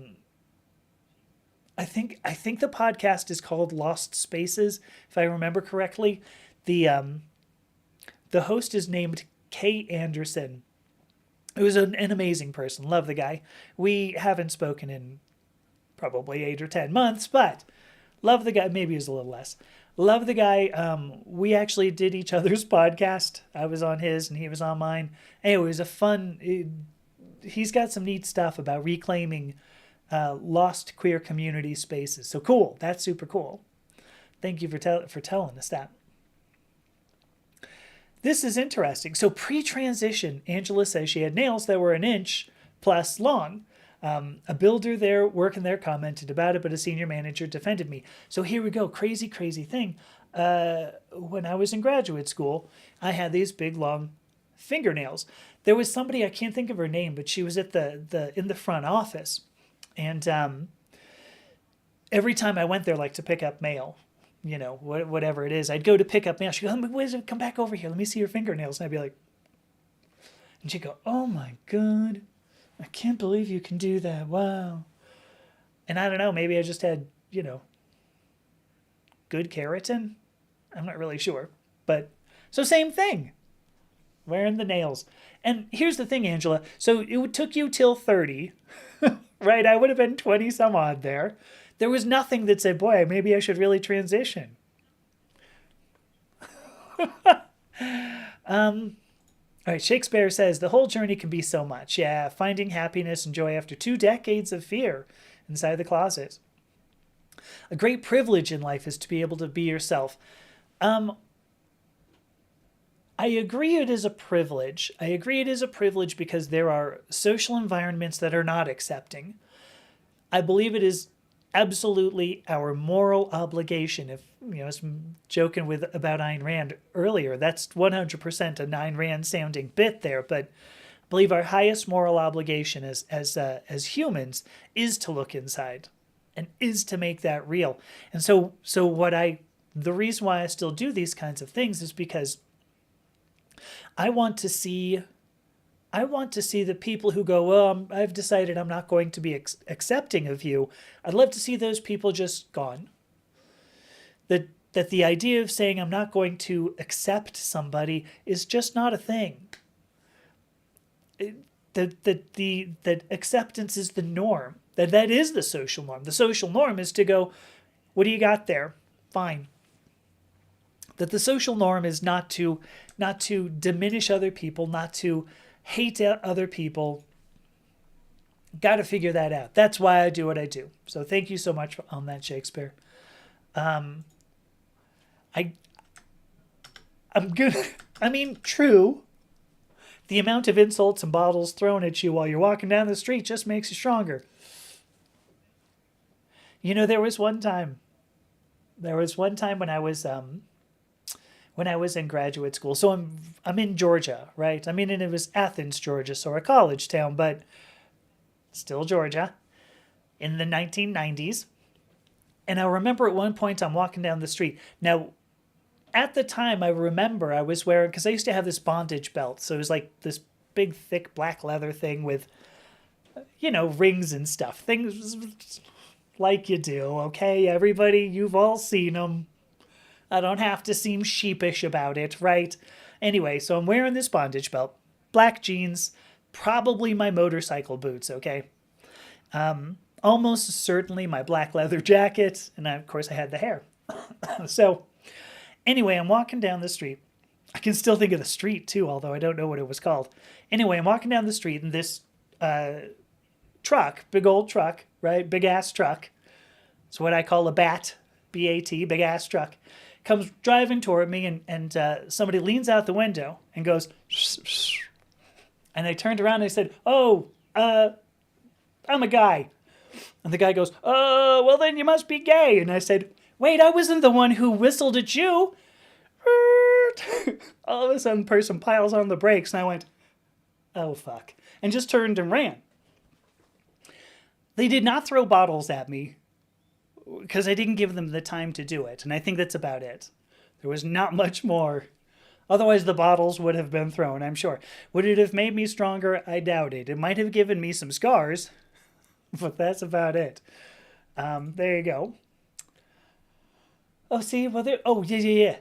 think the podcast is called Lost Spaces, if I remember correctly. The host is named Kay Anderson, who is an amazing person. Love the guy. We haven't spoken in probably 8 or 10 months, but love the guy. Maybe it was a little less. Love the guy. We actually did each other's podcast. I was on his and he was on mine. Anyway, it was a fun... he's got some neat stuff about reclaiming lost queer community spaces. So cool. That's super cool. Thank you for telling us that. This is interesting. So pre-transition, Angela says she had nails that were 1 inch plus long. A builder there working there commented about it, but a senior manager defended me. So here we go. Crazy, crazy thing. When I was in graduate school, I had these big, long fingernails. There was somebody, I can't think of her name, but she was at in the front office. And every time I went there, like to pick up mail, whatever it is, I'd go to pick up mail. She'd go, come back over here. Let me see your fingernails. And I'd be like, and she'd go, oh my God, I can't believe you can do that. Wow. And I don't know, maybe I just had, good keratin. I'm not really sure. But so same thing. Wearing the nails. And here's the thing, Angela. So it took you till 30, right? I would have been 20 some odd there. There was nothing that said, boy, maybe I should really transition. All right, Shakespeare says, the whole journey can be so much. Yeah, finding happiness and joy after 2 decades of fear inside the closet. A great privilege in life is to be able to be yourself. I agree it is a privilege. I agree it is a privilege because there are social environments that are not accepting. I believe it is absolutely our moral obligation. If I was joking about Ayn Rand earlier, that's 100% a Ayn Rand sounding bit there, but I believe our highest moral obligation as humans is to look inside and is to make that real. And so the reason why I still do these kinds of things is because I want to see the people who go, well, I've decided I'm not going to be accepting of you. I'd love to see those people just gone. That the idea of saying I'm not going to accept somebody is just not a thing. That acceptance is the norm. That is the social norm. The social norm is to go, what do you got there? Fine. That the social norm is not to diminish other people, not to hate other people. Got to figure that out. That's why I do what I do. So thank you so much on that, Shakespeare. I'm good. I mean, true. The amount of insults and bottles thrown at you while you're walking down the street just makes you stronger. There was one time when I was in graduate school. So I'm in Georgia, right? I mean, and it was Athens, Georgia, so a college town, but still Georgia, in the 1990s. And I remember at one point I'm walking down the street. Now, at the time, I remember I was wearing, because I used to have this bondage belt. So it was like this big, thick black leather thing with, rings and stuff. Things like you do, okay? Everybody, you've all seen them. I don't have to seem sheepish about it, right? Anyway, so I'm wearing this bondage belt, black jeans, probably my motorcycle boots, okay? Almost certainly my black leather jacket, and of course I had the hair. So anyway, I'm walking down the street. I can still think of the street too, although I don't know what it was called. Anyway, I'm walking down the street and this truck, big old truck, right? Big ass truck. It's what I call a BAT, B-A-T, big ass truck. Comes driving toward me and somebody leans out the window and goes, and I turned around and I said, oh, I'm a guy. And the guy goes, oh, well then you must be gay. And I said, wait, I wasn't the one who whistled at you. All of a sudden, the person piles on the brakes and I went, oh fuck, and just turned and ran. They did not throw bottles at me, because I didn't give them the time to do it. And I think that's about it. There was not much more. Otherwise, the bottles would have been thrown, I'm sure. Would it have made me stronger? I doubt it. It might have given me some scars, but that's about it. There you go. Oh, see? Well, yeah.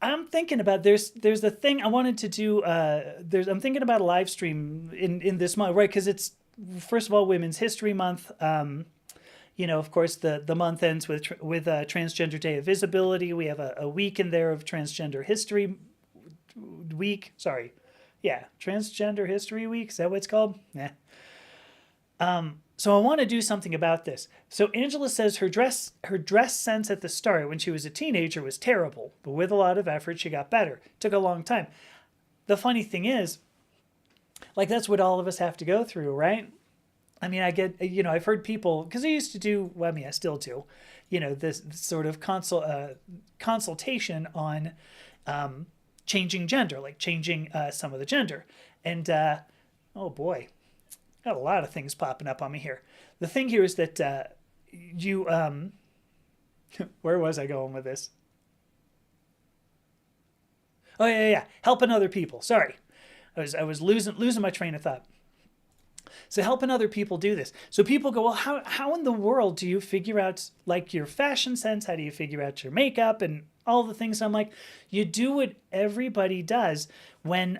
I'm thinking about, there's a thing I wanted to do. I'm thinking about a live stream in this month, right? Because it's, first of all, Women's History Month. Of course, the month ends with Transgender Day of Visibility. We have a week in there of Transgender History Week. Sorry. Yeah, Transgender History Week. Is that what it's called? Yeah. So I want to do something about this. So Angela says her dress sense at the start when she was a teenager was terrible, but with a lot of effort, she got better. It took a long time. The funny thing is, like, that's what all of us have to go through, right? I mean, I get, I've heard people, because I used to do, well, I mean, I still do, this sort of consultation on changing gender, like changing some of the gender. And oh boy, got a lot of things popping up on me here. The thing here is that you, where was I going with this? Oh yeah, helping other people. Sorry, I was losing my train of thought. So helping other people do this. So people go, well, how in the world do you figure out like your fashion sense? How do you figure out your makeup and all the things? I'm like, you do what everybody does when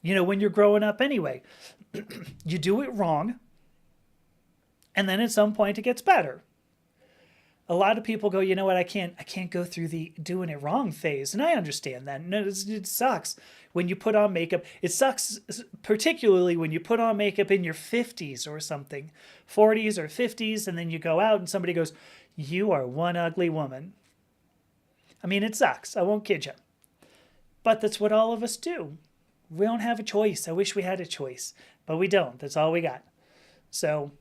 when you're growing up anyway. You do it wrong, and then at some point it gets better. A lot of people go, you know what, I can't go through the doing it wrong phase, and I understand that. No, it sucks when you put on makeup. It sucks particularly when you put on makeup in your 50s or something, 40s or 50s, and then you go out and somebody goes, you are one ugly woman. I mean, it sucks. I won't kid you. But that's what all of us do. We don't have a choice. I wish we had a choice, but we don't. That's all we got. So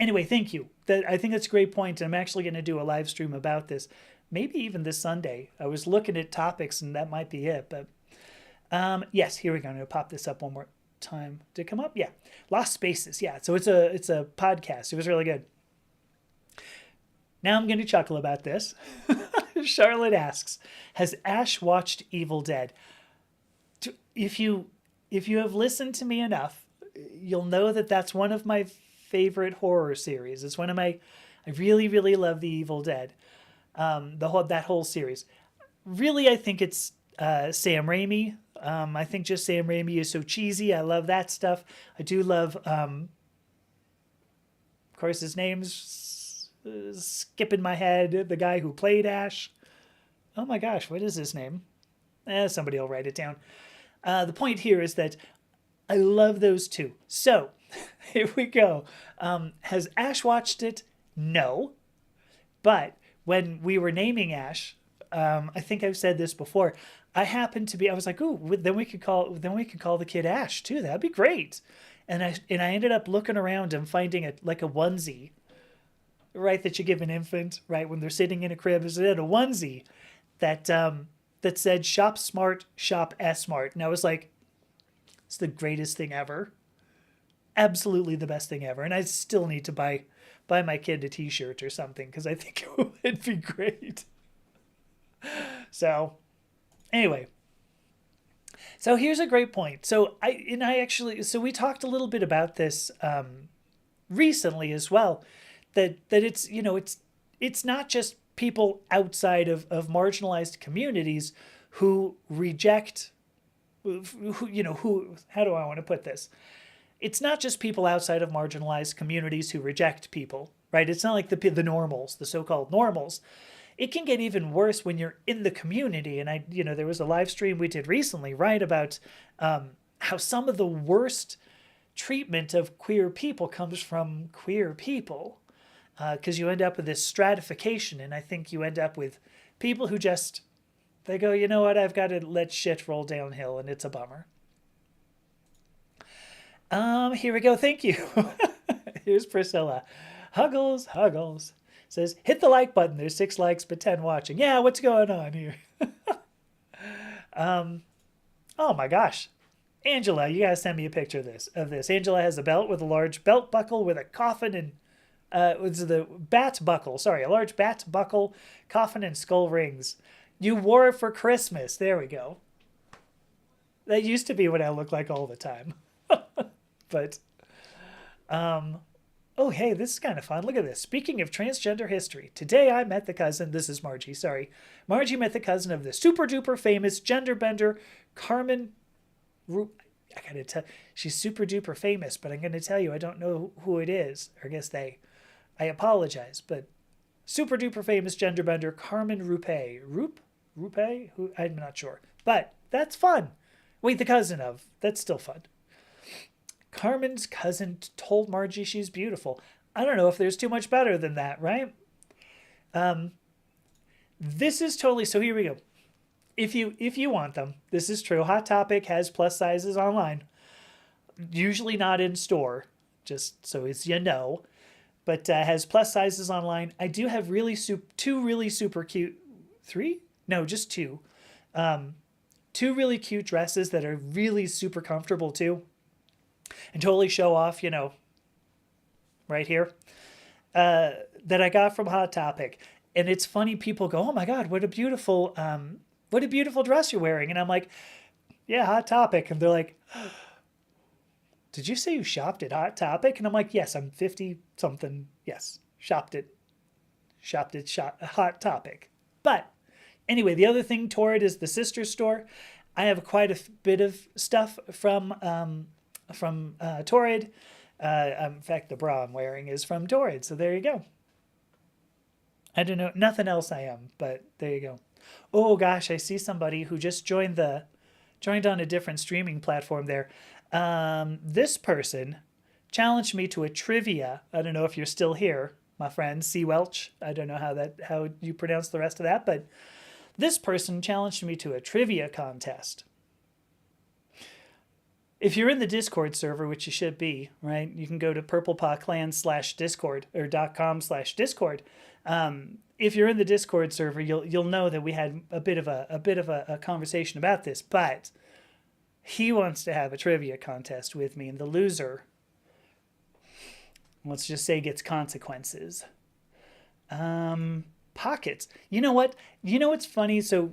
anyway, thank you. I think that's a great point. I'm actually going to do a live stream about this, maybe even this Sunday. I was looking at topics, and that might be it. But yes, here we go. I'm going to pop this up one more time. Did it come up? Yeah, Lost Spaces. Yeah, so it's a podcast. It was really good. Now I'm going to chuckle about this. Charlotte asks, "Has Ash watched Evil Dead?" If you have listened to me enough, you'll know that that's one of my favorite horror series. It's one of my, I really, really love the Evil Dead, that whole series. Really, I think it's Sam Raimi. I think just Sam Raimi is so cheesy. I love that stuff. I do love, of course, his name's skipping my head. The guy who played Ash. Oh my gosh, what is his name? Somebody will write it down. The point here is that I love those two. So here we go. Has Ash watched it? No. But when we were naming Ash, I think I've said this before. I was like, ooh, then we could call the kid Ash too. That'd be great. And I ended up looking around and finding it like a onesie, right? That you give an infant, right, when they're sitting in a crib. Is it a onesie that said "Shop Smart, Shop S Smart," and I was like, it's the greatest thing ever. Absolutely the best thing ever. And I still need to buy my kid a t-shirt or something because I think it would be great. So anyway, so here's a great point. So we talked a little bit about this recently as well, that it's, it's not just people outside of marginalized communities who reject, how do I want to put this? It's not just people outside of marginalized communities who reject people, right? It's not like the normals, the so-called normals. It can get even worse when you're in the community. And there was a live stream we did recently, right, about how some of the worst treatment of queer people comes from queer people, because you end up with this stratification, and I think you end up with people who just, they go, you know what, I've got to let shit roll downhill, and it's a bummer. Here we go. Thank you. Here's Priscilla. Huggles. Says, hit the like button. There's 6 likes, but 10 watching. Yeah, what's going on here? Oh my gosh. Angela, you gotta send me a picture of this. Angela has a belt with a large belt buckle with a coffin and, it's the bat buckle. Sorry, a large bat buckle, coffin, and skull rings. You wore it for Christmas. There we go. That used to be what I look like all the time. But, oh, hey, this is kind of fun. Look at this. Speaking of transgender history, today I met the cousin. This is Margie, sorry. Margie met the cousin of the super duper famous gender bender, Carmen. I gotta tell, she's super duper famous, but I'm gonna tell you, I don't know who it is. Or I guess I apologize, but super duper famous gender bender, Carmen Rupe. Rupe? Who? I'm not sure. But that's fun. Wait, the cousin of. That's still fun. Carmen's cousin told Margie she's beautiful. I don't know if there's too much better than that, right? This is totally, so here we go. If you want them, this is true. Hot Topic has plus sizes online. Usually not in store. just so as you know. But has plus sizes online. I do have two really super cute, three? No, just two. Two really cute dresses that are really super comfortable too, and totally show off, right here, that I got from Hot Topic. And it's funny, people go, "Oh my God, what a beautiful dress you're wearing," and I'm like, "Yeah, Hot Topic," and they're like, "Did you say you shopped at Hot Topic?" And I'm like, "Yes, I'm 50 something. Yes, shopped at Hot Topic." But anyway, the other thing, Torrid is the sister store. I have quite a bit of stuff from Torrid. In fact, the bra I'm wearing is from Torrid, so there you go. I don't know, nothing else I am, but there you go. Oh gosh, I see somebody who just joined on a different streaming platform there. This person challenged me to a trivia. I don't know if you're still here, my friend C Welch. I don't know how you pronounce the rest of that, but this person challenged me to a trivia contest. If you're in the Discord server, which you should be, right? You can go to purplepawclan/discord or .com/discord. If you're in the Discord server, you'll know that we had a bit of a conversation about this. But he wants to have a trivia contest with me, and the loser, let's just say, gets consequences. Pockets. You know what? You know what's funny? So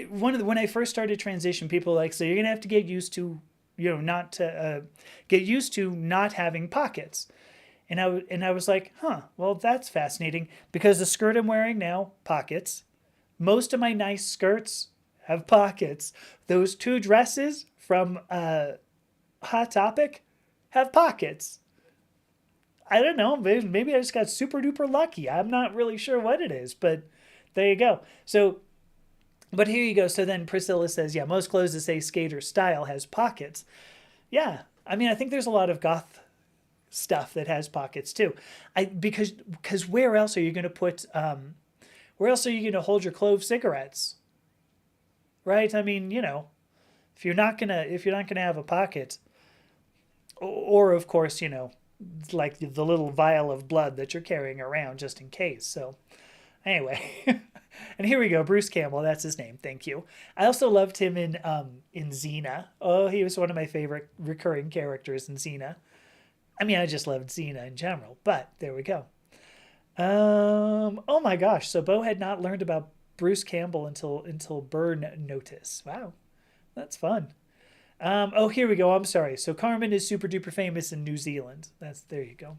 when I first started transition, people were like, so you're gonna have to get used to, get used to not having pockets. And I was like, well, that's fascinating, because the skirt I'm wearing now, pockets. Most of my nice skirts have pockets. Those two dresses from Hot Topic have pockets. I don't know. Maybe I just got super duper lucky. I'm not really sure what it is, but there you go. So, but here you go. So then Priscilla says, yeah, most clothes that say skater style has pockets. Yeah. I mean, I think there's a lot of goth stuff that has pockets too. Because where else are you going to put, where else are you going to hold your clove cigarettes? Right? I mean, if you're not going to have a pocket, or of course, like the little vial of blood that you're carrying around just in case. So anyway, and here we go. Bruce Campbell, that's his name. Thank you. I also loved him in Xena. Oh, he was one of my favorite recurring characters in Xena. I mean, I just loved Xena in general, but there we go. Oh my gosh. So Bo had not learned about Bruce Campbell until Burn Notice. Wow. That's fun. Oh, here we go. I'm sorry. So Carmen is super duper famous in New Zealand. There you go.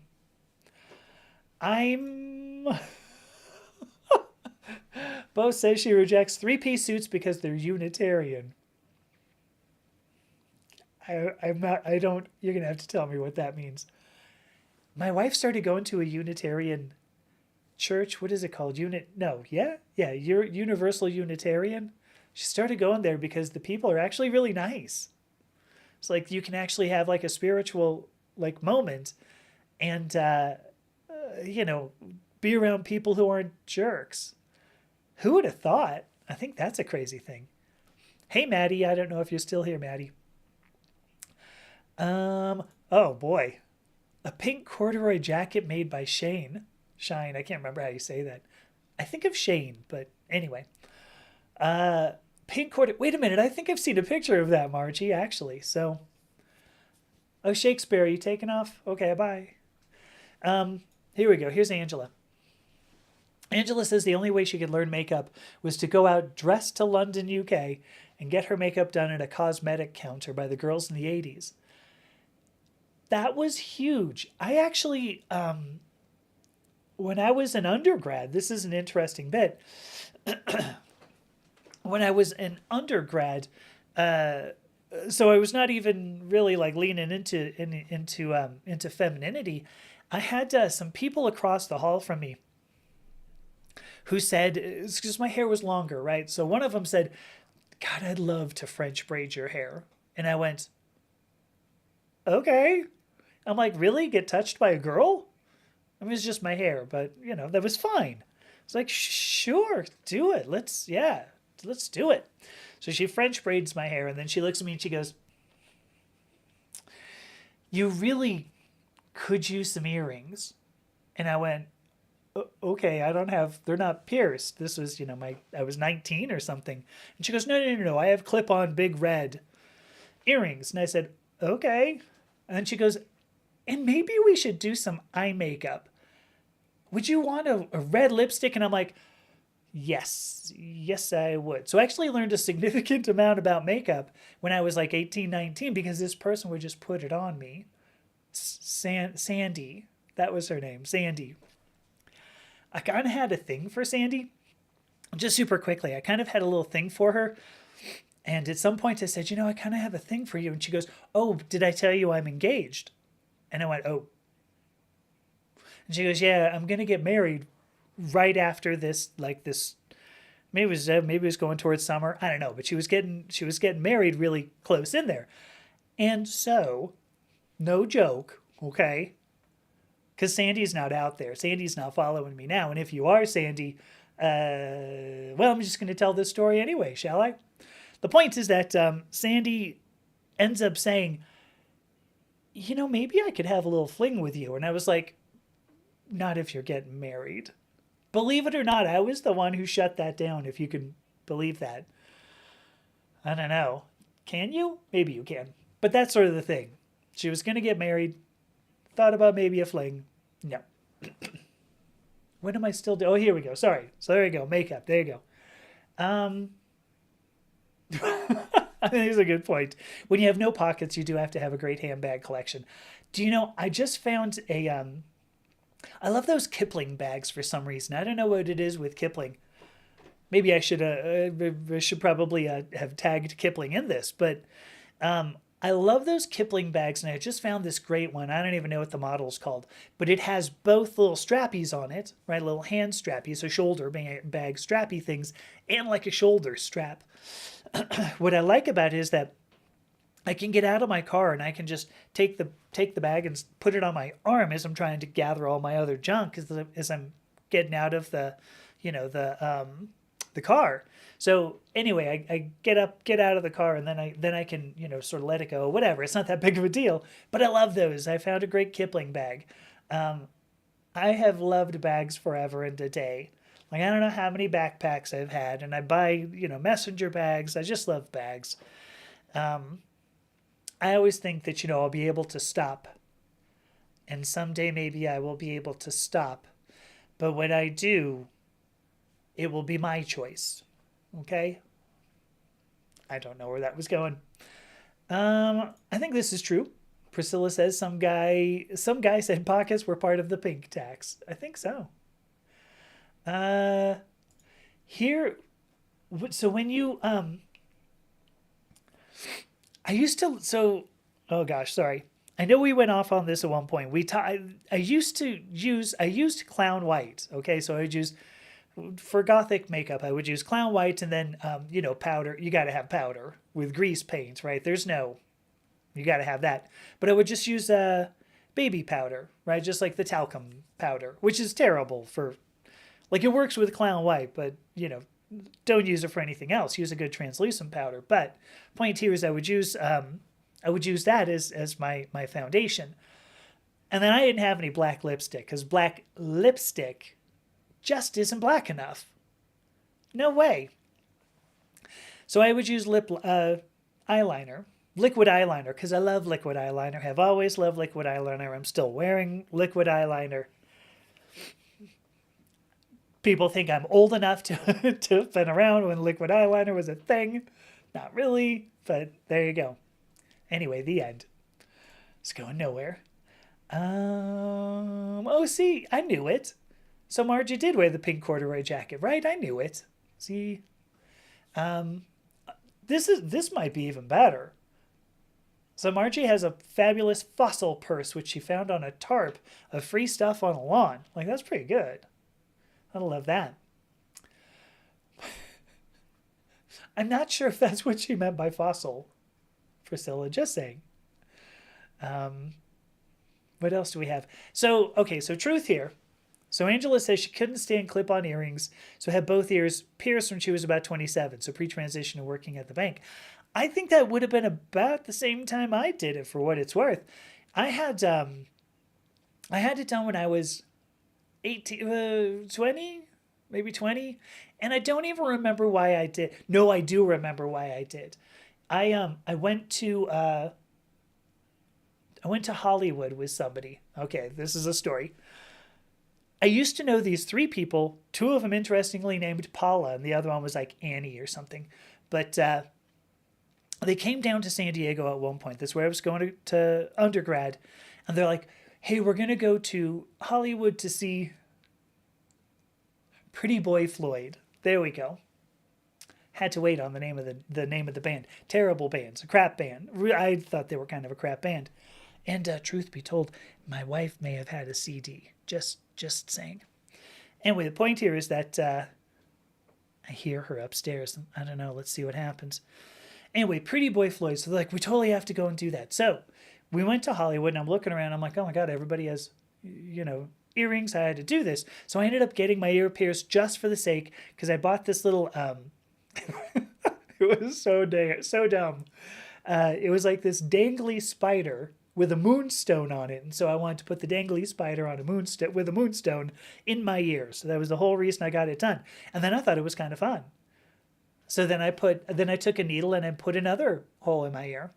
Bo says she rejects three-piece suits because they're Unitarian. I'm not, I don't, you're going to have to tell me what that means. My wife started going to a Unitarian church. What is it called? You're Universal Unitarian. She started going there because the people are actually really nice. It's like you can actually have like a spiritual like moment and, be around people who aren't jerks. Who would have thought? I think that's a crazy thing. Hey, Maddie. I don't know if you're still here, Maddie. Oh boy. A pink corduroy jacket made by Shine. I can't remember how you say that. I think of Shane, but anyway. Pink corduroy. Wait a minute. I think I've seen a picture of that, Margie, actually. So, oh, Shakespeare, are you taking off? Okay, bye. Here we go. Here's Angela. Angela says the only way she could learn makeup was to go out dressed to London, UK, and get her makeup done at a cosmetic counter by the girls in the 80s. That was huge. I actually, when I was an undergrad, this is an interesting bit. When I was an undergrad, so I was not even really like leaning into femininity. I had some people across the hall from me who said, it's because my hair was longer, right? So one of them said, God, I'd love to French braid your hair. And I went, okay. I'm like, really? Get touched by a girl? I mean, it's just my hair, but that was fine. It's like, sure, do it. Let's do it. So she French braids my hair, and then she looks at me and she goes, you really could use some earrings. And I went, okay, I don't have, they're not pierced. This was, I was 19 or something. And she goes, no, no, no, no, I have clip on big red earrings. And I said, okay. And then she goes, and maybe we should do some eye makeup. Would you want a red lipstick? And I'm like, yes, yes, I would. So I actually learned a significant amount about makeup when I was like 18, 19, because this person would just put it on me. Sandy, that was her name, Sandy. I kind of had a thing for Sandy. Just super quickly, I kind of had a little thing for her. And at some point I said, I kind of have a thing for you. And she goes, oh, did I tell you I'm engaged? And I went, oh. And she goes, yeah, I'm going to get married right after this, like this. Maybe it was going towards summer. I don't know. But she was getting married really close in there. And so, no joke, okay? Because Sandy's not out there. Sandy's not following me now. And if you are, Sandy, well, I'm just going to tell this story anyway, shall I? The point is that Sandy ends up saying, maybe I could have a little fling with you. And I was like, not if you're getting married. Believe it or not, I was the one who shut that down, if you can believe that. I don't know. Can you? Maybe you can. But that's sort of the thing. She was going to get married. Thought about maybe a fling. No. What am I still doing? Oh, here we go. Sorry. So there you go. Makeup. There you go. I think it's a good point. When you have no pockets, you do have to have a great handbag collection. Do you know, I just found I love those Kipling bags for some reason. I don't know what it is with Kipling. Maybe I should probably have tagged Kipling in this, but I love those Kipling bags, and I just found this great one. I don't even know what the model's called, but it has both little strappies on it, right? Little hand strappies, so shoulder bag strappy things, and like a shoulder strap. What I like about it is that I can get out of my car and I can just take the bag and put it on my arm as I'm trying to gather all my other junk as I'm getting out of the car. So anyway, I get out of the car, and then I can sort of let it go. Whatever, it's not that big of a deal. But I love those. I found a great Kipling bag. I have loved bags forever and a day. Like, I don't know how many backpacks I've had, and I buy messenger bags. I just love bags. I always think that I'll be able to stop, and someday maybe I will be able to stop. But when I do, it will be my choice. Okay? I don't know where that was going. I think this is true. Priscilla says some guy said pockets were part of the pink tax. I think so. Here, so when you I used to oh gosh, sorry. I know we went off on this at one point. I used clown white. Okay, so I would use, for gothic makeup, I would use clown white, and then powder. You got to have powder with grease paint, right? You got to have that. But I would just use baby powder, right? Just like the talcum powder, which is terrible for, like, it works with clown white, but don't use it for anything else. Use a good translucent powder. But point here is I would use that as my foundation. And then I didn't have any black lipstick, because black lipstick just isn't black enough. No way. So I would use eyeliner, liquid eyeliner, because I love liquid eyeliner. Have always loved liquid eyeliner. I'm still wearing liquid eyeliner. People think I'm old enough to have been around when liquid eyeliner was a thing. Not really, but there you go. Anyway, the end. It's going nowhere. Oh, see, I knew it. So Margie did wear the pink corduroy jacket, right? I knew it. See, this might be even better. So Margie has a fabulous fossil purse, which she found on a tarp of free stuff on a lawn. Like, that's pretty good. I love that. I'm not sure if that's what she meant by fossil, Priscilla, just saying. What else do we have? So, okay, so truth here. So Angela says she couldn't stand clip-on earrings, so had both ears pierced when she was about 27, so pre-transition to working at the bank. I think that would have been about the same time I did it, for what it's worth. I had I had it done when I was 18, 20, maybe 20. And I don't even remember why I did. No, I do remember why I did. I went to Hollywood with somebody. Okay, this is a story. I used to know these three people, two of them interestingly named Paula, and the other one was like Annie or something. But they came down to San Diego at one point. That's where I was going to undergrad. And they're like, hey, we're going to go to Hollywood to see Pretty Boy Floyd. There we go. Had to wait on the name of the band. Terrible band. It's a crap band. I thought they were kind of a crap band. And truth be told, my wife may have had a CD. Just saying. Anyway, the point here is that I hear her upstairs. I don't know. Let's see what happens. Anyway, Pretty Boy Floyd. So they're like, we totally have to go and do that. So we went to Hollywood, and I'm looking around. I'm like, oh my god, everybody has, earrings. I had to do this. So I ended up getting my ear pierced just for the sake, because I bought this little. It was so dumb. It was like this dangly spider with a moonstone on it, and so I wanted to put the dangly spider on with a moonstone in my ear. So that was the whole reason I got it done. And then I thought it was kind of fun. So then I took a needle and I put another hole in my ear.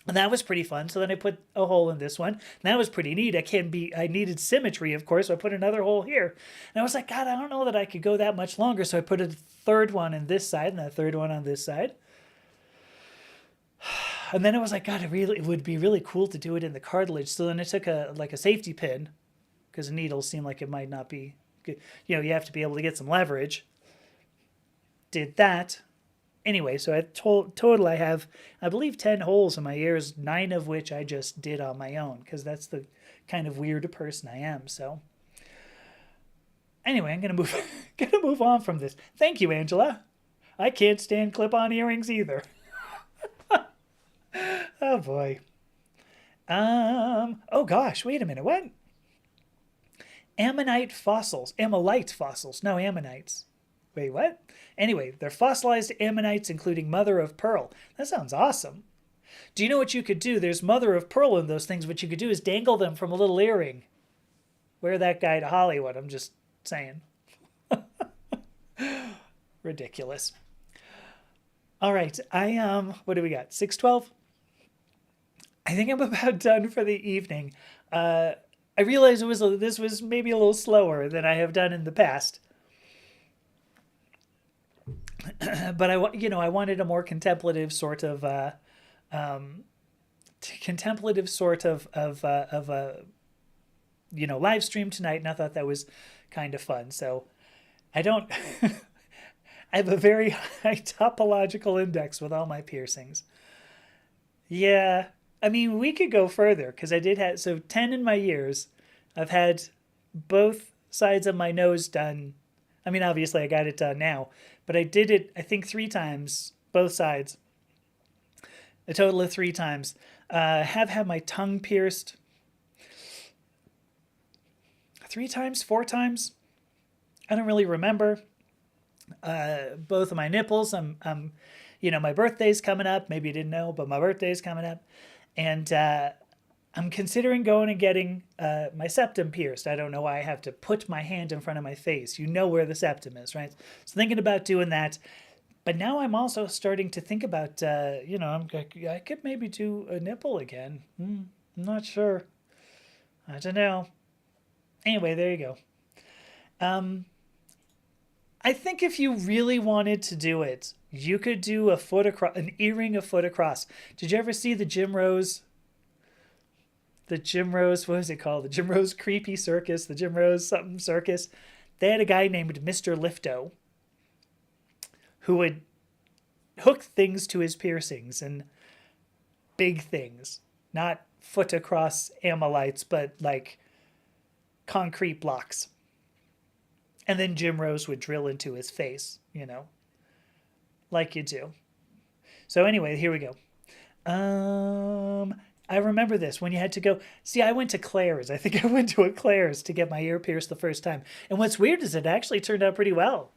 And that was pretty fun. So then I put a hole in this one. And that was pretty neat. I needed symmetry, of course, so I put another hole here. And I was like, God, I don't know that I could go that much longer. So I put a third one on this side and a third one on this side. And then it was like, God, it would be really cool to do it in the cartilage. So then I took a safety pin, because needles seem like it might not be good. You have to be able to get some leverage. Did that. Anyway, so total I have, I believe, 10 holes in my ears, 9 of which I just did on my own, because that's the kind of weird person I am. So anyway, I'm gonna move on from this. Thank you, Angela. I can't stand clip-on earrings either. Oh boy. Oh gosh, wait a minute. What? Ammonite fossils. Ammonite fossils. No, ammonites. Wait, what? Anyway, they're fossilized ammonites, including mother of pearl. That sounds awesome. Do you know what you could do? There's mother of pearl in those things. What you could do is dangle them from a little earring. Wear that guy to Hollywood. I'm just saying. Ridiculous. All right, what do we got? 6:12. I think I'm about done for the evening. I realized this was maybe a little slower than I have done in the past. But I wanted a more contemplative sort of live stream tonight, and I thought that was kind of fun. So I don't. I have a very high topological index with all my piercings. Yeah, I mean we could go further, because I did have 10 in my ears. I've had both sides of my nose done. I mean, obviously I got it done now, but I did it, I think, 3 times, both sides. A total of 3 times. Have had my tongue pierced 3 times, 4 times. I don't really remember. Both of my nipples. My birthday's coming up. Maybe you didn't know, but my birthday's coming up, and I'm considering going and getting my septum pierced. I don't know why I have to put my hand in front of my face. You know where the septum is, right? So thinking about doing that. But now I'm also starting to think about, I could maybe do a nipple again. I'm not sure. I don't know. Anyway, there you go. I think if you really wanted to do it, you could do an earring a foot across. Did you ever see the Jim Rose? What was it called? The Jim Rose Creepy Circus, the Jim Rose something circus. They had a guy named Mr. Lifto who would hook things to his piercings, and big things. Not foot across amylites, but like concrete blocks. And then Jim Rose would drill into his face, like you do. So anyway, here we go. I remember this when you had to go. See, I went to Claire's. I think I went to a Claire's to get my ear pierced the first time. And what's weird is it actually turned out pretty well.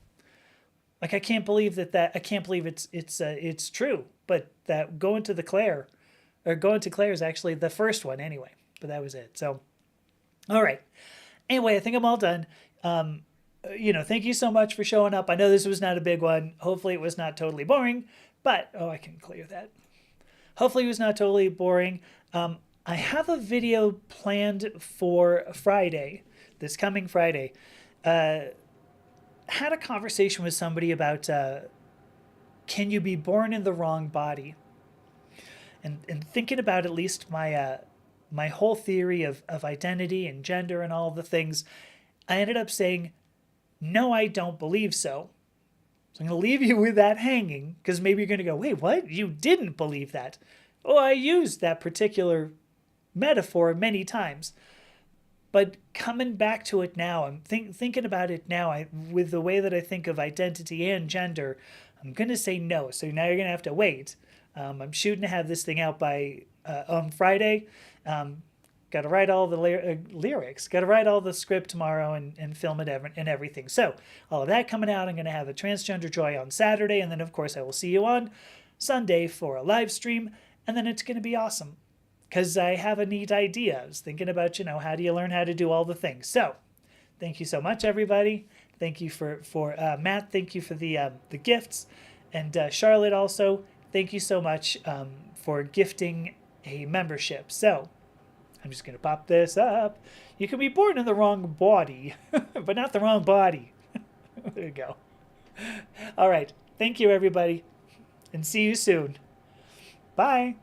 Like, I can't believe I can't believe it's true. But that going to Claire is actually the first one anyway. But that was it. So All right. Anyway, I think I'm all done. Thank you so much for showing up. I know this was not a big one. Hopefully, it was not totally boring, but I can clear that. Hopefully, it was not totally boring. I have a video planned for Friday, this coming Friday. Had a conversation with somebody about can you be born in the wrong body? And thinking about at least my whole theory of identity and gender and all the things, I ended up saying, no, I don't believe so. So I'm going to leave you with that hanging because maybe you're going to go, wait, what? You didn't believe that? Oh, I used that particular metaphor many times. But coming back to it now, I'm thinking about it now with the way that I think of identity and gender, I'm going to say no. So now you're going to have to wait. I'm shooting to have this thing out by on Friday. Got to write all the lyrics. Got to write all the script tomorrow and film it and everything. So all of that coming out. I'm going to have a Transgender Joy on Saturday, and then of course I will see you on Sunday for a live stream, and then it's going to be awesome because I have a neat idea. I was thinking about how do you learn how to do all the things. So thank you so much, everybody. Thank you for Matt. Thank you for the gifts, and Charlotte also. Thank you so much for gifting a membership. So I'm just going to pop this up. You can be born in the wrong body, but not the wrong body. There you go. All right. Thank you, everybody, and see you soon. Bye.